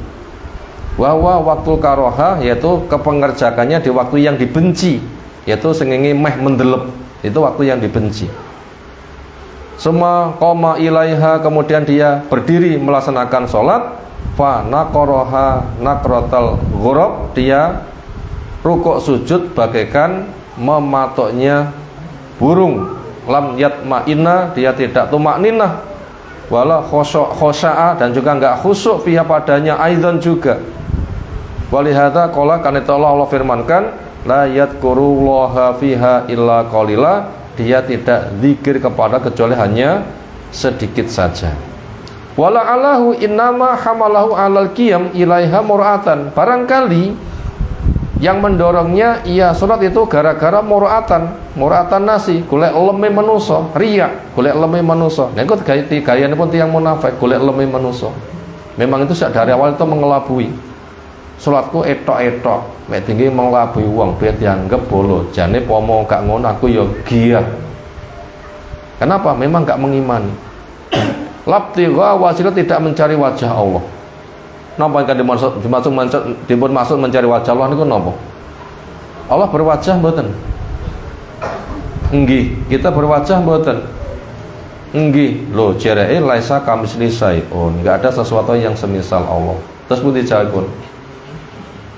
A: Bahwa waktu karoha, yaitu kepengerjakannya di waktu yang dibenci, yaitu sengenge meh mendelep, itu waktu yang dibenci. Semua koma ilaiha, kemudian dia berdiri melaksanakan sholat. Fa nakoroha nakrotal ghurab, dia rukuk sujud bagaikan mematoknya burung. Lam yatma'inna, dia tidak tumakninah, wala khosya'a, dan juga enggak khusyuk fiha padanya aidan juga. Walihada qala, karena itu Allah firmankan la yadkurullaha fiha illa qalila. dia tidak zikir kepada kecuali hanya sedikit saja. Wala alahu innama hamalahu alal qiyam ilaiha mur'atan. Barangkali yang mendorongnya ia salat itu gara-gara mur'atan nasi, golek leme manusa, riya, golek leme manusa. Nek kok gayane pun tiyang munafik, golek leme manusa. Memang itu sejak dari awal itu mengelabui. Salatku etok-etok, mek tinggi mengelabui wong, biar dianggap bolo. Jane pomo gak ngono aku ya giat. Kenapa? Memang gak mengimani. Labtigha wasilah, tidak mencari wajah Allah. Napa yang dimaksud mencari wajah Allah niku napa? Allah berwajah mboten? Nggih, kita berwajah mboten? Nggih. Lho, jereke laisa kamisli syai'un, enggak ada sesuatu yang semisal Allah. Terus pun dijawabun.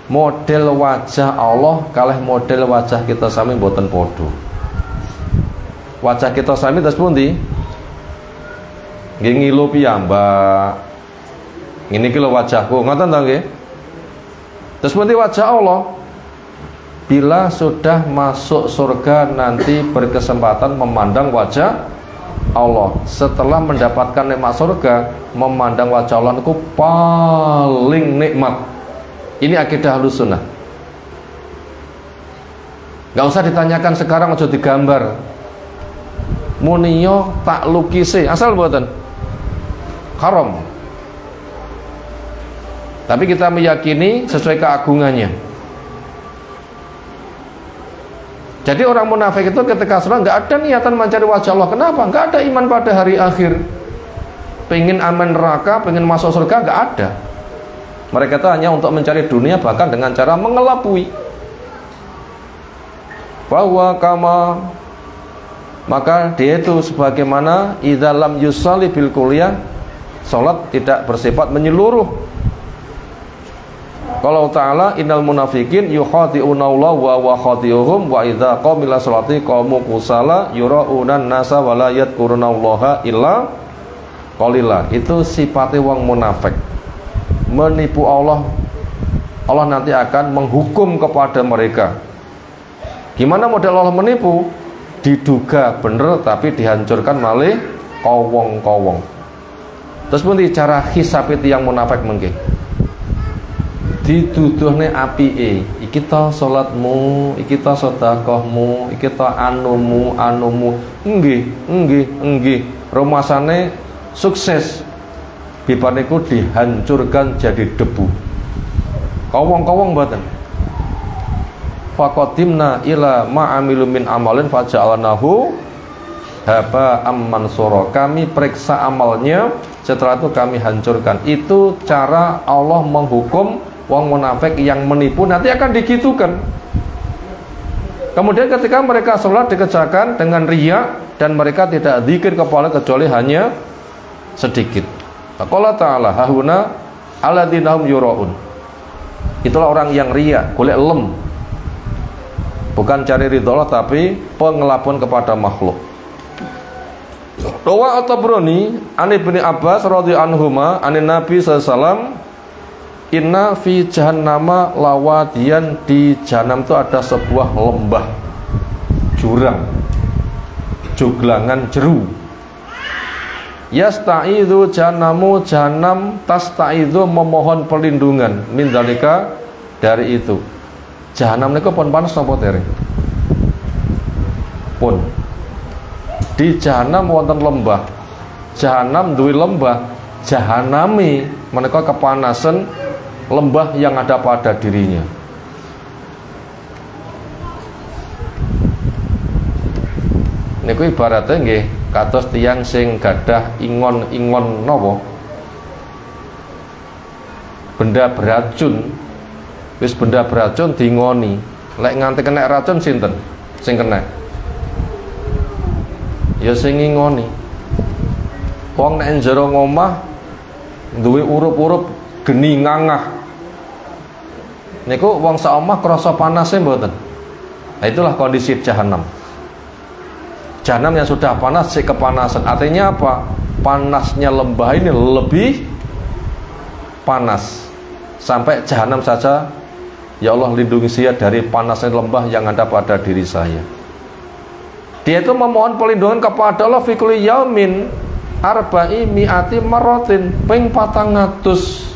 A: Model wajah Allah kalih model wajah kita sami mboten padha. Wajah kita sami terus pundi? Nggih ngilu piyambak. Ini kilo wajahku, ngoten to nggih. Terus pundi wajah Allah? Bila sudah masuk surga nanti berkesempatan memandang wajah Allah. Setelah mendapatkan nikmat surga, memandang wajah Allah itu paling nikmat. Ini akidah Ahlussunnah. Gak usah ditanyakan sekarang, aja digambar. Muniyo tak lukise, asal mboten haram. Tapi kita meyakini sesuai keagungannya. Jadi orang munafik itu ketika sholat nggak ada niatan mencari wajah Allah. Kenapa? Nggak ada iman pada hari akhir. Pengen aman neraka, pengen masuk surga, nggak ada. Mereka itu hanya untuk mencari dunia, bahkan dengan cara mengelabui. Bahwa kama, maka dia itu sebagaimana idza lam yusalli bil kulliyah, sholat tidak bersifat menyeluruh. Kalau ta'ala innal munafiqin yukhadi'una Allah wa khadi'uhum wa idza qamu ila sholati qamu kusala yura'unan nasa wa la yadhkuruna Allaha illa qalila. Itu sifatnya wong munafik, menipu Allah. Allah nanti akan menghukum kepada mereka. Gimana model Allah menipu? Diduga bener tapi dihancurkan malih kowong-kowong. Terus pun cara hisab itu yang munafik mengke. Dituduhne apike, iki ta salatmu, iki ta sedekahmu, iki ta anumu. Nggih. Rumasane sukses. Bibar niku dihancurkan jadi debu. Kowong-kowong mboten. Faqadimna ila ma'amilu min amalin faja'alnahu haba'am mansura. Kami periksa amalnya, setelah itu kami hancurkan. Itu cara Allah menghukum wong munafik yang menipu, nanti akan digitukan. Kemudian ketika mereka sholat dikerjakan dengan riya, dan mereka tidak zikir kepada kecuali hanya sedikit. Qala ta'ala hahuna alladzina hum yura'un. Itulah orang yang riya, golek lem. Bukan cari ridho Allah, tapi pengelabuan kepada makhluk. Rawa at-Tabrani an Ibnu Abbas radhiyallahu anhuma anin Nabi sallallahu alaihi wasallam, inna fi jahannama lawadiyan, di jahanam itu ada sebuah lembah, jurang, juglangan jeru. Yasta'idhu jahannamu, jahanam tasta'idhu memohon perlindungan min dzalika, dari itu. Jahanam niku pun panas napa tere? Pun. Di jahanam wonten lembah. Jahanam duwe lembah, jahanami menika kepanasan lembah yang ada pada dirinya. Niku ibaratnya nggih kados tiyang sing gadah ingon-ingon napa? Benda beracun. Wis benda beracun dingoni. Lek nganti kena racun sinten sing kena? Ya sing ngingoni. Wong nek njero ngomah duwe urup-urup geni ngangah. Niku wong saomah krasa panase mboten. Nah, itulah kondisi jahanam. Jahanam yang sudah panas sik kepanasan. Artinya apa? Panasnya lembah ini lebih panas. Sampai jahanam saja, ya Allah lindungi saya dari panasnya lembah yang ada pada diri saya. Dia itu memohon perlindungan kepada Allah fi kulli yaumin arba'i mi'ati marratin ping 400.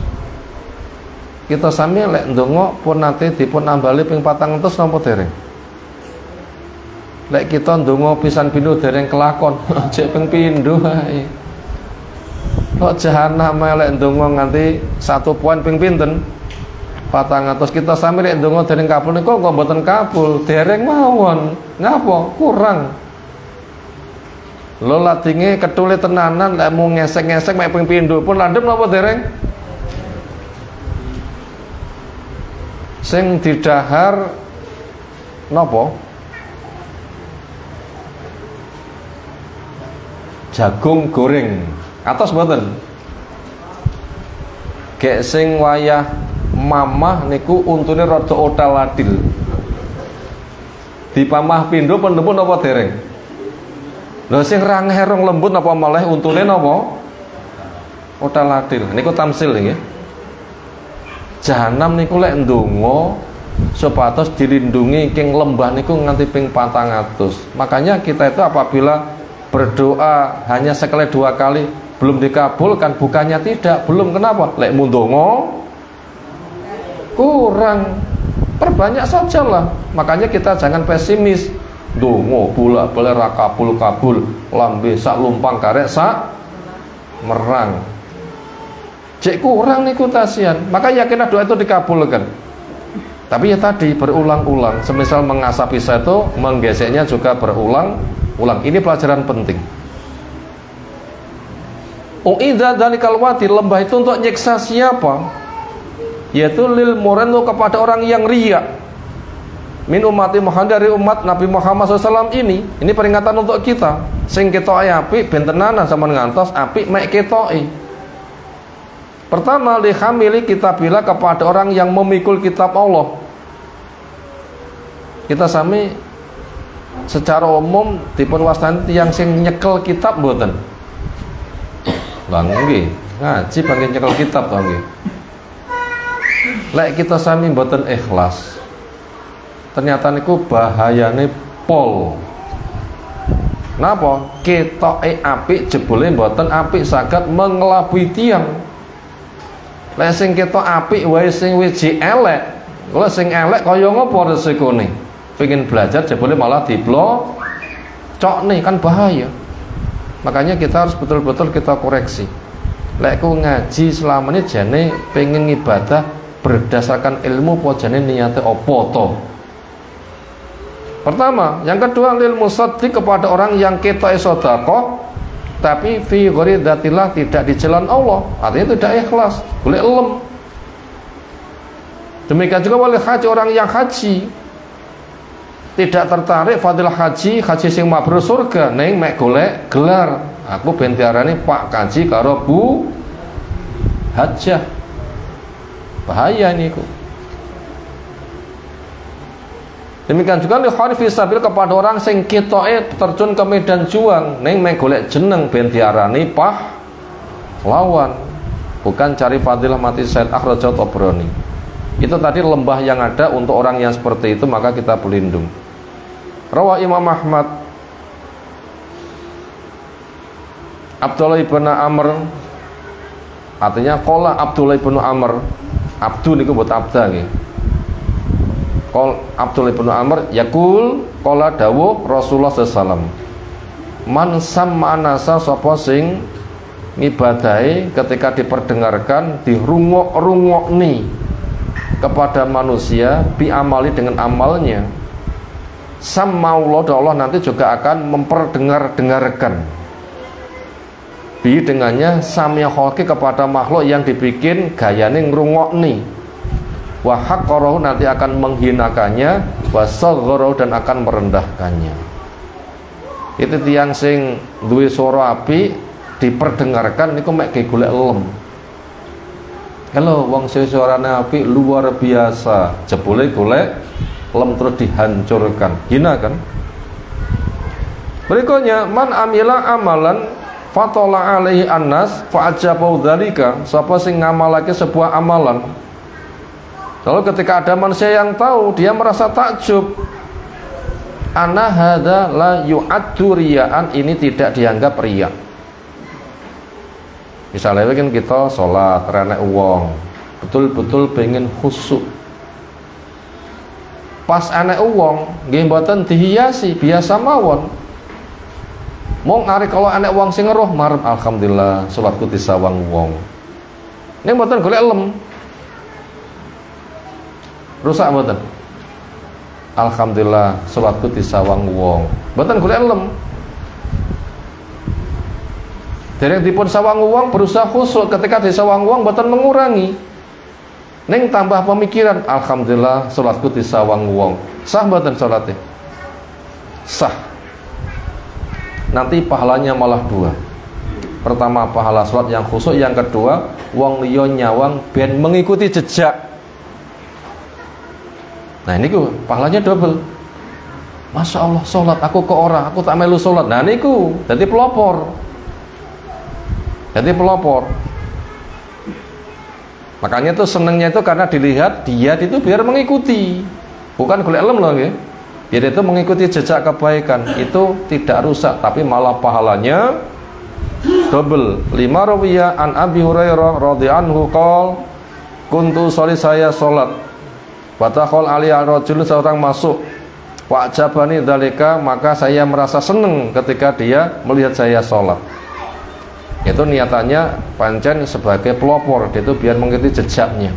A: Kita sami lek ndonga pun nate dipun nambali ping 400 napa dereng? Lek kita ndonga pisan pindho dereng kelakon, jek ping pindho ae. Kok jahanam lek ndonga nganti 1 poin ping pinten? 400. Kita sami lek ndonga dereng kabul niku kok mboten kabul, dereng mawon. Ngapa? Kurang. Lo latinge ketule tenanan lek mau ngesek-ngesek mek ping pindho pun landhep napa dereng? Sing didahar napa? Jagung goreng. Atos mboten? Gek sing wayah mamah niku untune rada otal-adil. Dipamah pindho pendempun napa dereng? Lha sing rangerong lembut napa malah untune napa? Otal-adil. Niku tamsil nggih. Jahanam niku lek ndonga supados dilindungi king lembah niku nganti ping 400. Makanya kita itu apabila berdoa hanya sekali 2 kali belum dikabulkan, bukannya tidak, belum. Kenapa? Lek mundonga kurang, perbanyak sajalah. Makanya kita jangan pesimis. Dongo bola-bola ra kabul-kabul, lambe sak lumpang karek sak merang. Cek kurang niku tasian. Maka yakinlah doa itu dikabulkan. Tapi ya tadi berulang-ulang. Semisal mengasah pisau itu menggeseknya juga berulang-ulang. Ini pelajaran penting. Uidza dzalikal wadi, lembah itu untuk nyiksa siapa? Yaitu lil muranu, kepada orang yang riya. Min ummati Muhammad, dari umat Nabi Muhammad SAW ini peringatan untuk kita. Sing ketoke apik ben tenanan sampean ngantos apik mek ketoke. Pertama, li hamili kitabillah, kepada orang yang memikul kitab Allah. Kita sami secara umum dipun wastani tiyang sing nyekel kitab mboten? Lah nggih, ngaji panggih nyekel kitab to nggih. Lek kita sami mboten ikhlas, ternyata niku bahayane pol. Napa? Ketoke apik jebule mboten apik, saged mengelabui tiyang. Lek sing ketok apik wae sing wiji elek. Lek sing elek kaya ngopo resikone? Pengen belajar jebule malah diblokne, kan bahaya. Makanya kita harus betul-betul kita koreksi. Lek ku ngaji selama ini jane pengen ibadah berdasarkan ilmu apa jane niate apa to? Pertama, yang kedua lil musaddiq, kepada orang yang ketoke sedekah tapi fi ghoridatillah, tidak di jalan Allah, artinya tidak ikhlas, boleh lem. Demikian juga wali haji, orang yang haji tidak tertarik fadilah haji sing mabrur surga, neng mek golek gelar. Aku ben diarani Pak Kaji karo Bu Hajjah. Bahaya niku. Demikian juga li kharifi sabil, kepada orang sing ketoke terjun ke medan juang, neng mek golek jeneng ben diarani pahlawan, bukan cari fadilah mati Said akhrajat Tabrani. Itu tadi lembah yang ada untuk orang yang seperti itu, maka kita berlindung. Rawah Imam Ahmad, Abdullah ibn Amr, artinya qala Abdullah ibn Amr, abdu niku buat abda nggih. Qol Abdullah ibn Amr yaqul qala dawuh Rasulullah sallallahu alaihi wasallam, man sam'a nasa, sapa sing ngibadahi ketika diperdengarkan, dirungok-rungokni kepada manusia, bi amali, dengan amalnya, sama'ullah, Allah nanti juga akan memperdengar-dengarkan, bi dengannya samia khalqi, kepada makhluk yang dibikin gayane ngrungokni, wa haqqarahu, nanti akan menghinakannya, wa sagharahu, dan akan merendahkannya. Itu tiang sing duwe suara api diperdengarkan niku mek golek lem. Kalau wong sing suarane api luar biasa, jebule golek lem terus dihancurkan. Hina kan? Berikutnya, man amila amalan fatola alaihi annas fa ajabu dzalika, sapa sing ngamalake sebuah amalan, lalu ketika ada manusia yang tahu, dia merasa takjub. Anna hadza la yu'addu riya'an, ini tidak dianggap riya. Misalnya kan kita sholat renek uang, betul-betul pengen khusyuk. Pas enek uang, nggih mboten dihiasi, biasa mawon. Mong ari kalau enek uang sing ngeruh marep alhamdulillah salatku disawang wong. Ning mboten golek lem. Rusak mboten? Alhamdulillah salatku disawang wong. Mboten golek lem. Dereng dipun sawang wong berusaha khusyuk, ketika disawang wong mboten mengurangi. Ning tambah pemikiran, alhamdulillah salatku disawang wong. Sah mboten salate? Sah. Nanti pahalanya malah dua. Pertama pahala salat yang khusyuk, yang kedua wong liya nyawang ben mengikuti jejak. Nah niku pahalanya double. Masya Allah salat aku kok ora, aku tak melu salat. Nah niku jadi pelopor. Jadi pelopor. Makanya tuh senengnya itu karena dilihat dia itu biar mengikuti, bukan golek lem loh nggih. Biar itu mengikuti jejak kebaikan, itu tidak rusak tapi malah pahalanya double. 5 rawiya an Abi Hurairah radhiyallahu anhu qol kuntu sholli, saya salat Watakhol aliyah rajul, seorang masuk. Wa'jabani dzalika, maka saya merasa senang ketika dia melihat saya sholat. Itu niatannya pancen sebagai pelopor, itu biar mengikuti jejaknya.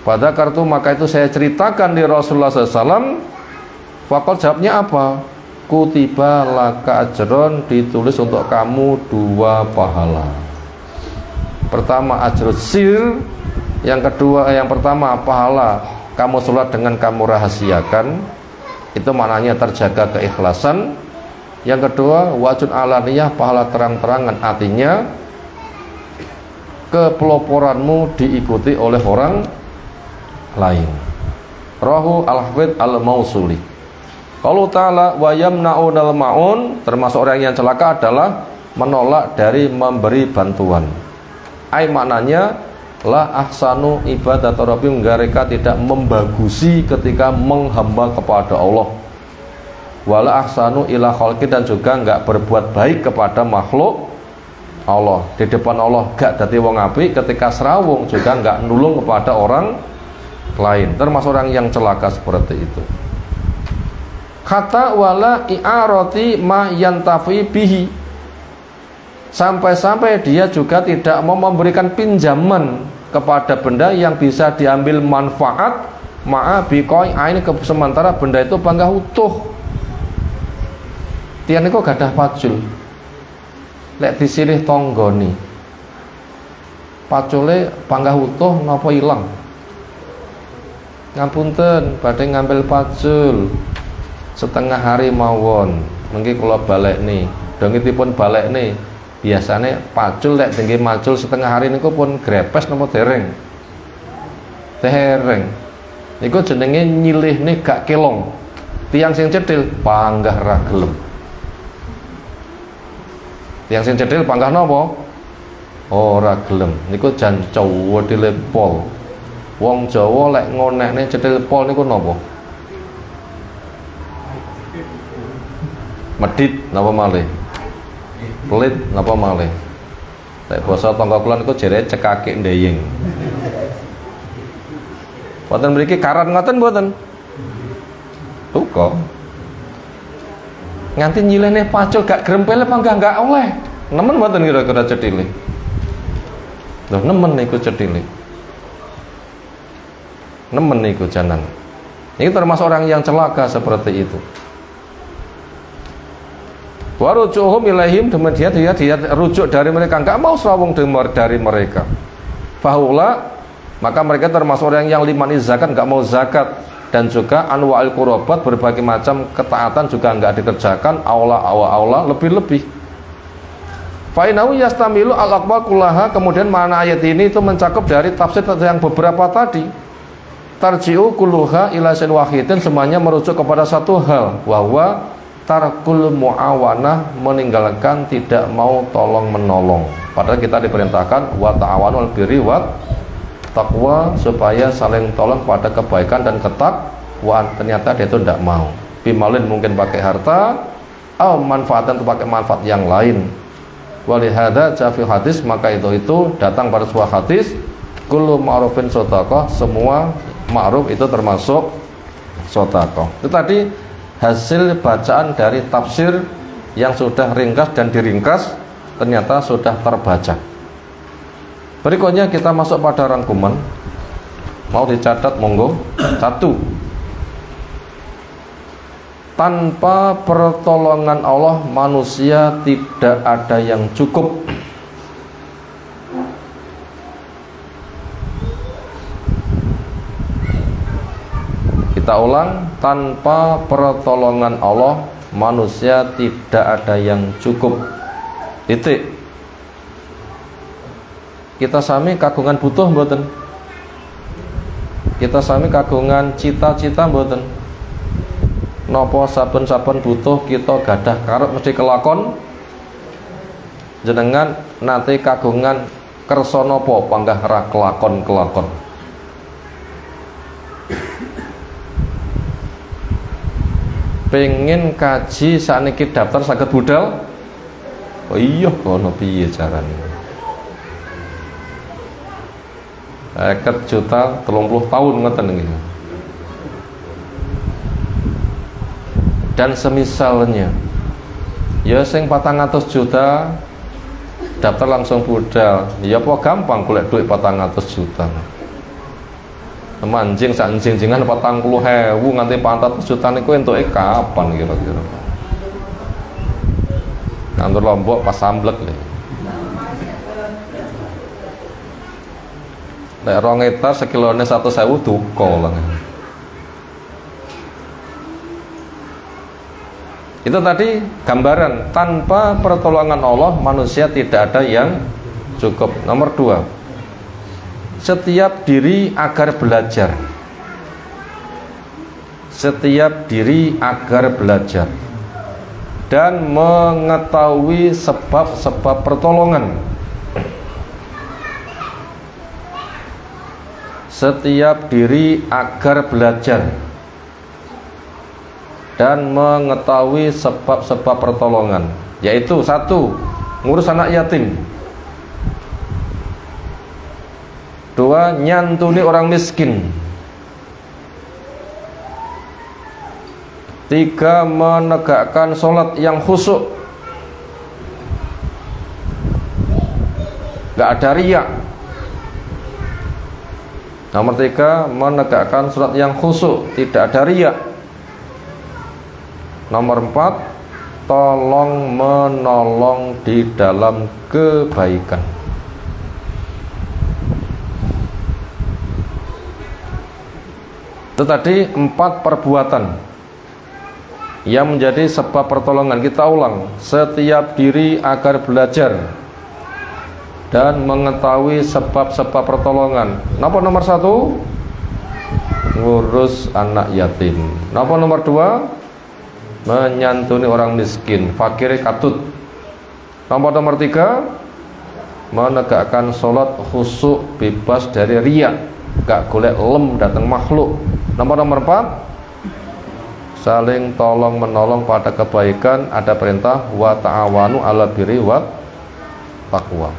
A: Pada kartu maka itu saya ceritakan di Rasulullah SAW. Fakol jawabnya apa? Kutiba laka ajron, ditulis untuk kamu 2 pahala. Pertama ajrus sir, yang kedua yang pertama pahala kamu sholat dengan kamu rahasiakan, itu maknanya terjaga keikhlasan. Yang kedua wajun alaniyah, pahala terang-terangan, artinya kepeloporanmu diikuti oleh orang lain. Rahu al-Hafidz al-Mausuli. Qaulu ta'ala wa yamna'unal ma'un, termasuk orang yang celaka adalah menolak dari memberi bantuan. Ai maknanya la ahsanu ibadat rabbim, mereka tidak membagusi ketika menghamba kepada Allah. Wala ahsanu ila khalqi, dan juga enggak berbuat baik kepada makhluk Allah. Di depan Allah gak dadi wong apik, ketika serawung juga enggak nulung kepada orang lain. Termasuk orang yang celaka seperti itu. Kata wala i'arati ma yantafi bihi, sampai-sampai dia juga tidak mau memberikan pinjaman kepada benda yang bisa diambil manfaat ma'a biqoi ain, sementara benda itu panggah utuh. Tiyan niku gadah pacul, lek disilih tonggoni pacule panggah utuh napa ilang, ngapunten badhe ngambil pacul setengah hari mawon, mungkin kalau balik nih, dongitipun balik nih, biasanya pacul lek tinggi macul setengah hari niku pun grepes nopo dereng, dereng, niku jenenge nyilih nih gak kelong, tiang sing cedil panggah ragelem, tiang sing cedil panggah nopo, ora gelem, niku jan Jawa dilepol, wong Jawa lek ngonekne cedil pol niku nopo? Medit napa malih, pelit napa malih. Lek basa tangga kula niku jere cekake ndeyeng. Wonten mriki karan ngoten mboten? Duka. Nganti nyilehne pacul gak grempel apa enggak oleh. Nemen mboten kira-kira cethile. Lho nemen niku cethile. Nemen niku janan. Ini termasuk orang yang celaka seperti itu. Warujuhum ilaihim, kemudian dia rujuk dari mereka, enggak mau serawung dari mereka. Fahula, maka mereka termasuk orang yang limani zakat, enggak mau zakat, dan juga anwa'il qurbat, berbagai macam ketaatan juga enggak dikerjakan, aula lebih-lebih. Fa'inahu yastamilu al-aqbal kullaha, kemudian makna ayat ini itu mencakup dari tafsir yang beberapa tadi. Tarji'u kulluha ila sin wahidin, semuanya merujuk kepada satu hal, bahwa tarkul muawanah, meninggalkan tidak mau tolong menolong. Padahal kita diperintahkan wa ta'awanul birri wa taqwa, supaya saling tolong pada kebaikan dan ketakwaan. Ternyata dia itu tidak mau. bimalin mungkin pakai harta, atau manfaatan itu pakai manfaat yang lain. Walihada jafi hadis, maka itu datang pada sebuah hadis, kullu ma'rufin shadaqah, semua ma'ruf itu termasuk shadaqah. Itu tadi hasil bacaan dari tafsir yang sudah ringkas dan diringkas, ternyata sudah terbaca. Berikutnya kita masuk pada rangkuman. Mau dicatat monggo. 1. Tanpa pertolongan Allah, manusia tidak ada yang cukup. Kita ulang, tanpa pertolongan Allah, manusia tidak ada yang cukup. Titik. Kita sami kagungan butuh mboten? Kita sami kagungan cita-cita mboten? Nopo saben-saben butuh kita gadah karep mesti kelakon. Jenengan nate kagungan kersa napa panggah ra kelakon-kelakon. Pengen kaji sakniki daftar saged budal? Oh iya kono piye carane? 50 juta 30 tahun ngoten nggih. Dan semisalnya ya sing 400 juta daftar langsung budal, ya apa gampang golek duit 400 juta. Manjing sak njing-jingan 40.000 nganti 400 juta niku entuke kapan kira-kira? Nandur Lombok pas samblek lho. Nek 2 hektar sekilone 100.000 duka lah. Itu tadi gambaran, tanpa pertolongan Allah manusia tidak ada yang cukup. Nomor 2, setiap diri agar belajar. Setiap diri agar belajar dan mengetahui sebab-sebab pertolongan. Setiap diri agar belajar dan mengetahui sebab-sebab pertolongan, yaitu 1, ngurus anak yatim. 2, nyantuni orang miskin. 3, menegakkan sholat yang khusyuk, gak ada riak. Nomor 3, menegakkan sholat yang khusyuk, tidak ada riak. Nomor 4, tolong menolong di dalam kebaikan. Itu tadi 4 perbuatan yang menjadi sebab pertolongan. Kita ulang, setiap diri agar belajar dan mengetahui sebab-sebab pertolongan. Napa nomor 1? Ngurus anak yatim. Napa nomor 2? Menyantuni orang miskin, fakir katut. Nomor 3, menegakkan sholat khusyuk, bebas dari riya, gak golek lem datang makhluk. Nomor 4, saling tolong menolong pada kebaikan. Ada perintah wa ta'awanu 'alal birri wa taqwa.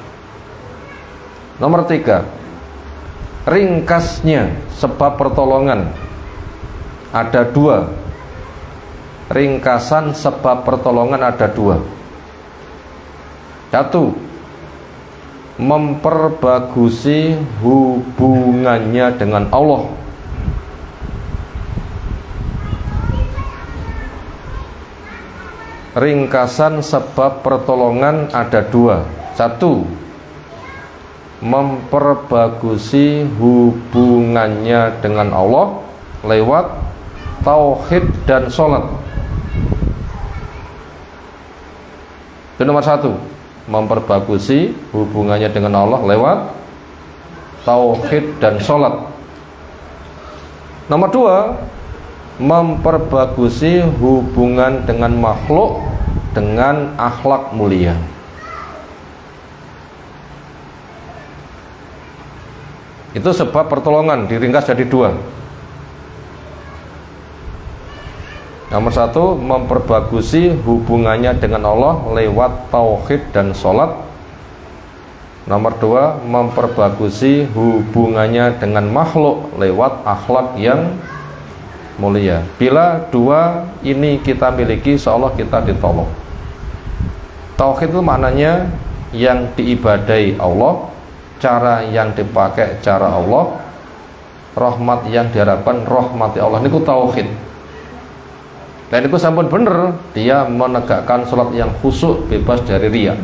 A: Nomor 3, ringkasnya sebab pertolongan ada 2. Ringkasan sebab pertolongan ada 2. 1, memperbagusi hubungannya dengan Allah. Ringkasan sebab pertolongan ada 2. 1, memperbagusi hubungannya dengan Allah lewat tauhid dan sholat. Itu nomor 1, memperbagusi hubungannya dengan Allah lewat tauhid dan sholat. Nomor 2, memperbagusi hubungan dengan makhluk dengan akhlak mulia. Itu sebab pertolongan, diringkas jadi 2. Nomor satu, memperbagusi hubungannya dengan Allah lewat tauhid dan sholat. Nomor dua, memperbagusi hubungannya dengan makhluk lewat akhlak yang mulia. Bila dua ini kita miliki, insya Allah kita ditolong. Tauhid itu maknanya yang diibadai Allah, cara yang dipakai cara Allah, rahmat yang diharapkan rahmati Allah. Ini tauhid. Dan itu sampun bener, dia menegakkan sholat yang khusyuk, bebas dari riya.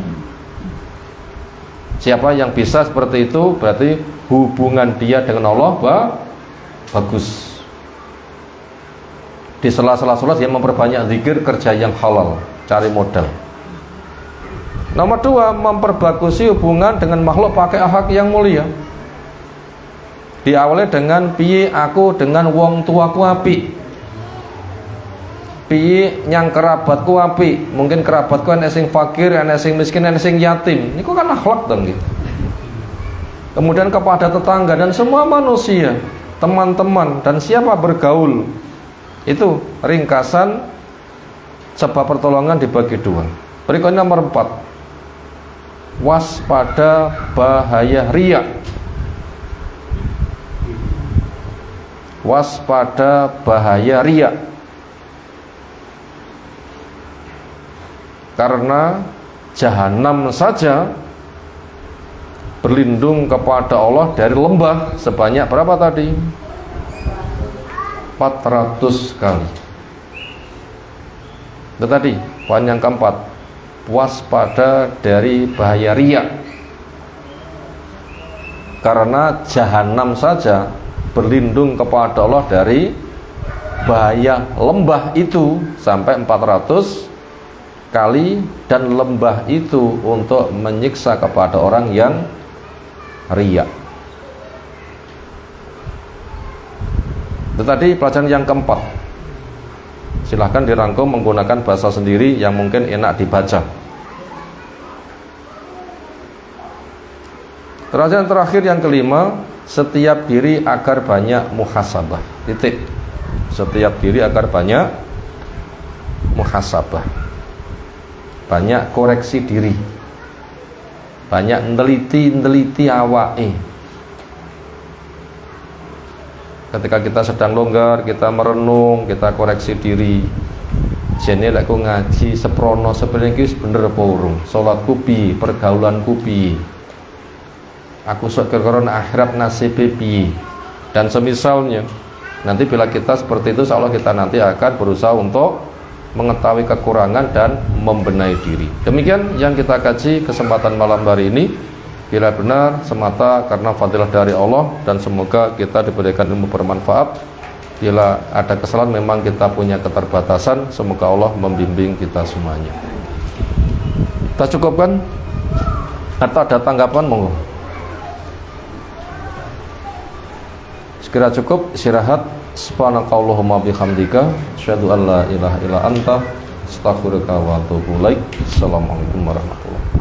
A: Siapa yang bisa seperti itu, berarti hubungan dia dengan Allah bagus. Di sela-sela sholat dia memperbanyak zikir, kerja yang halal, cari modal. Nomor dua, memperbagusi hubungan dengan makhluk pakai akhlak yang mulia. Diawali dengan piye aku dengan wong tuaku apik, piye nyang kerabatku apik. Mungkin kerabatku ana sing fakir, ana sing miskin, ana sing yatim. Niku kan akhlak dong gitu. Kemudian kepada tetangga dan semua manusia, teman-teman dan siapa bergaul. Itu ringkasan sebab pertolongan dibagi dua. Berikutnya nomor 4, waspada bahaya riya. Waspada bahaya riya. Karena jahanam saja berlindung kepada Allah dari lembah sebanyak berapa tadi? 400 kali. Itu tadi poin yang keempat, waspada dari bahaya riya. Karena jahanam saja berlindung kepada Allah dari bahaya lembah itu sampai 400 kali, dan lembah itu untuk menyiksa kepada orang yang riya. Itu tadi pelajaran yang keempat. Silahkan dirangkum menggunakan bahasa sendiri yang mungkin enak dibaca. Pelajaran terakhir yang kelima, setiap diri agar banyak muhasabah. Titik. Setiap diri agar banyak muhasabah, banyak koreksi diri, banyak neliti awake. Ketika kita sedang longgar, kita merenung, kita koreksi diri. Jene lek aku ngaji seprono sebenarnya iki bener apa urung? Salatku piye, pergaulanku piye? Aku sok kira-kira akhirat nasibe piye? Dan semisalnya. Nanti bila kita seperti itu, insyaallah kita nanti akan berusaha untuk mengetahui kekurangan dan membenahi diri. Demikian yang kita kaji kesempatan malam hari ini. Bila benar semata karena fadilah dari Allah, dan semoga kita diberikan ilmu bermanfaat. Bila ada kesalahan memang kita punya keterbatasan, semoga Allah membimbing kita semuanya. Kita cukupkan atau ada tanggapan, monggo. Sekira cukup, istirahat. Subhanakallahumma bihamdika asyhadu an la ilaha illa anta astaghfiruka wa atubu ilaik. Assalamualaikum warahmatullahi wabarakatuh.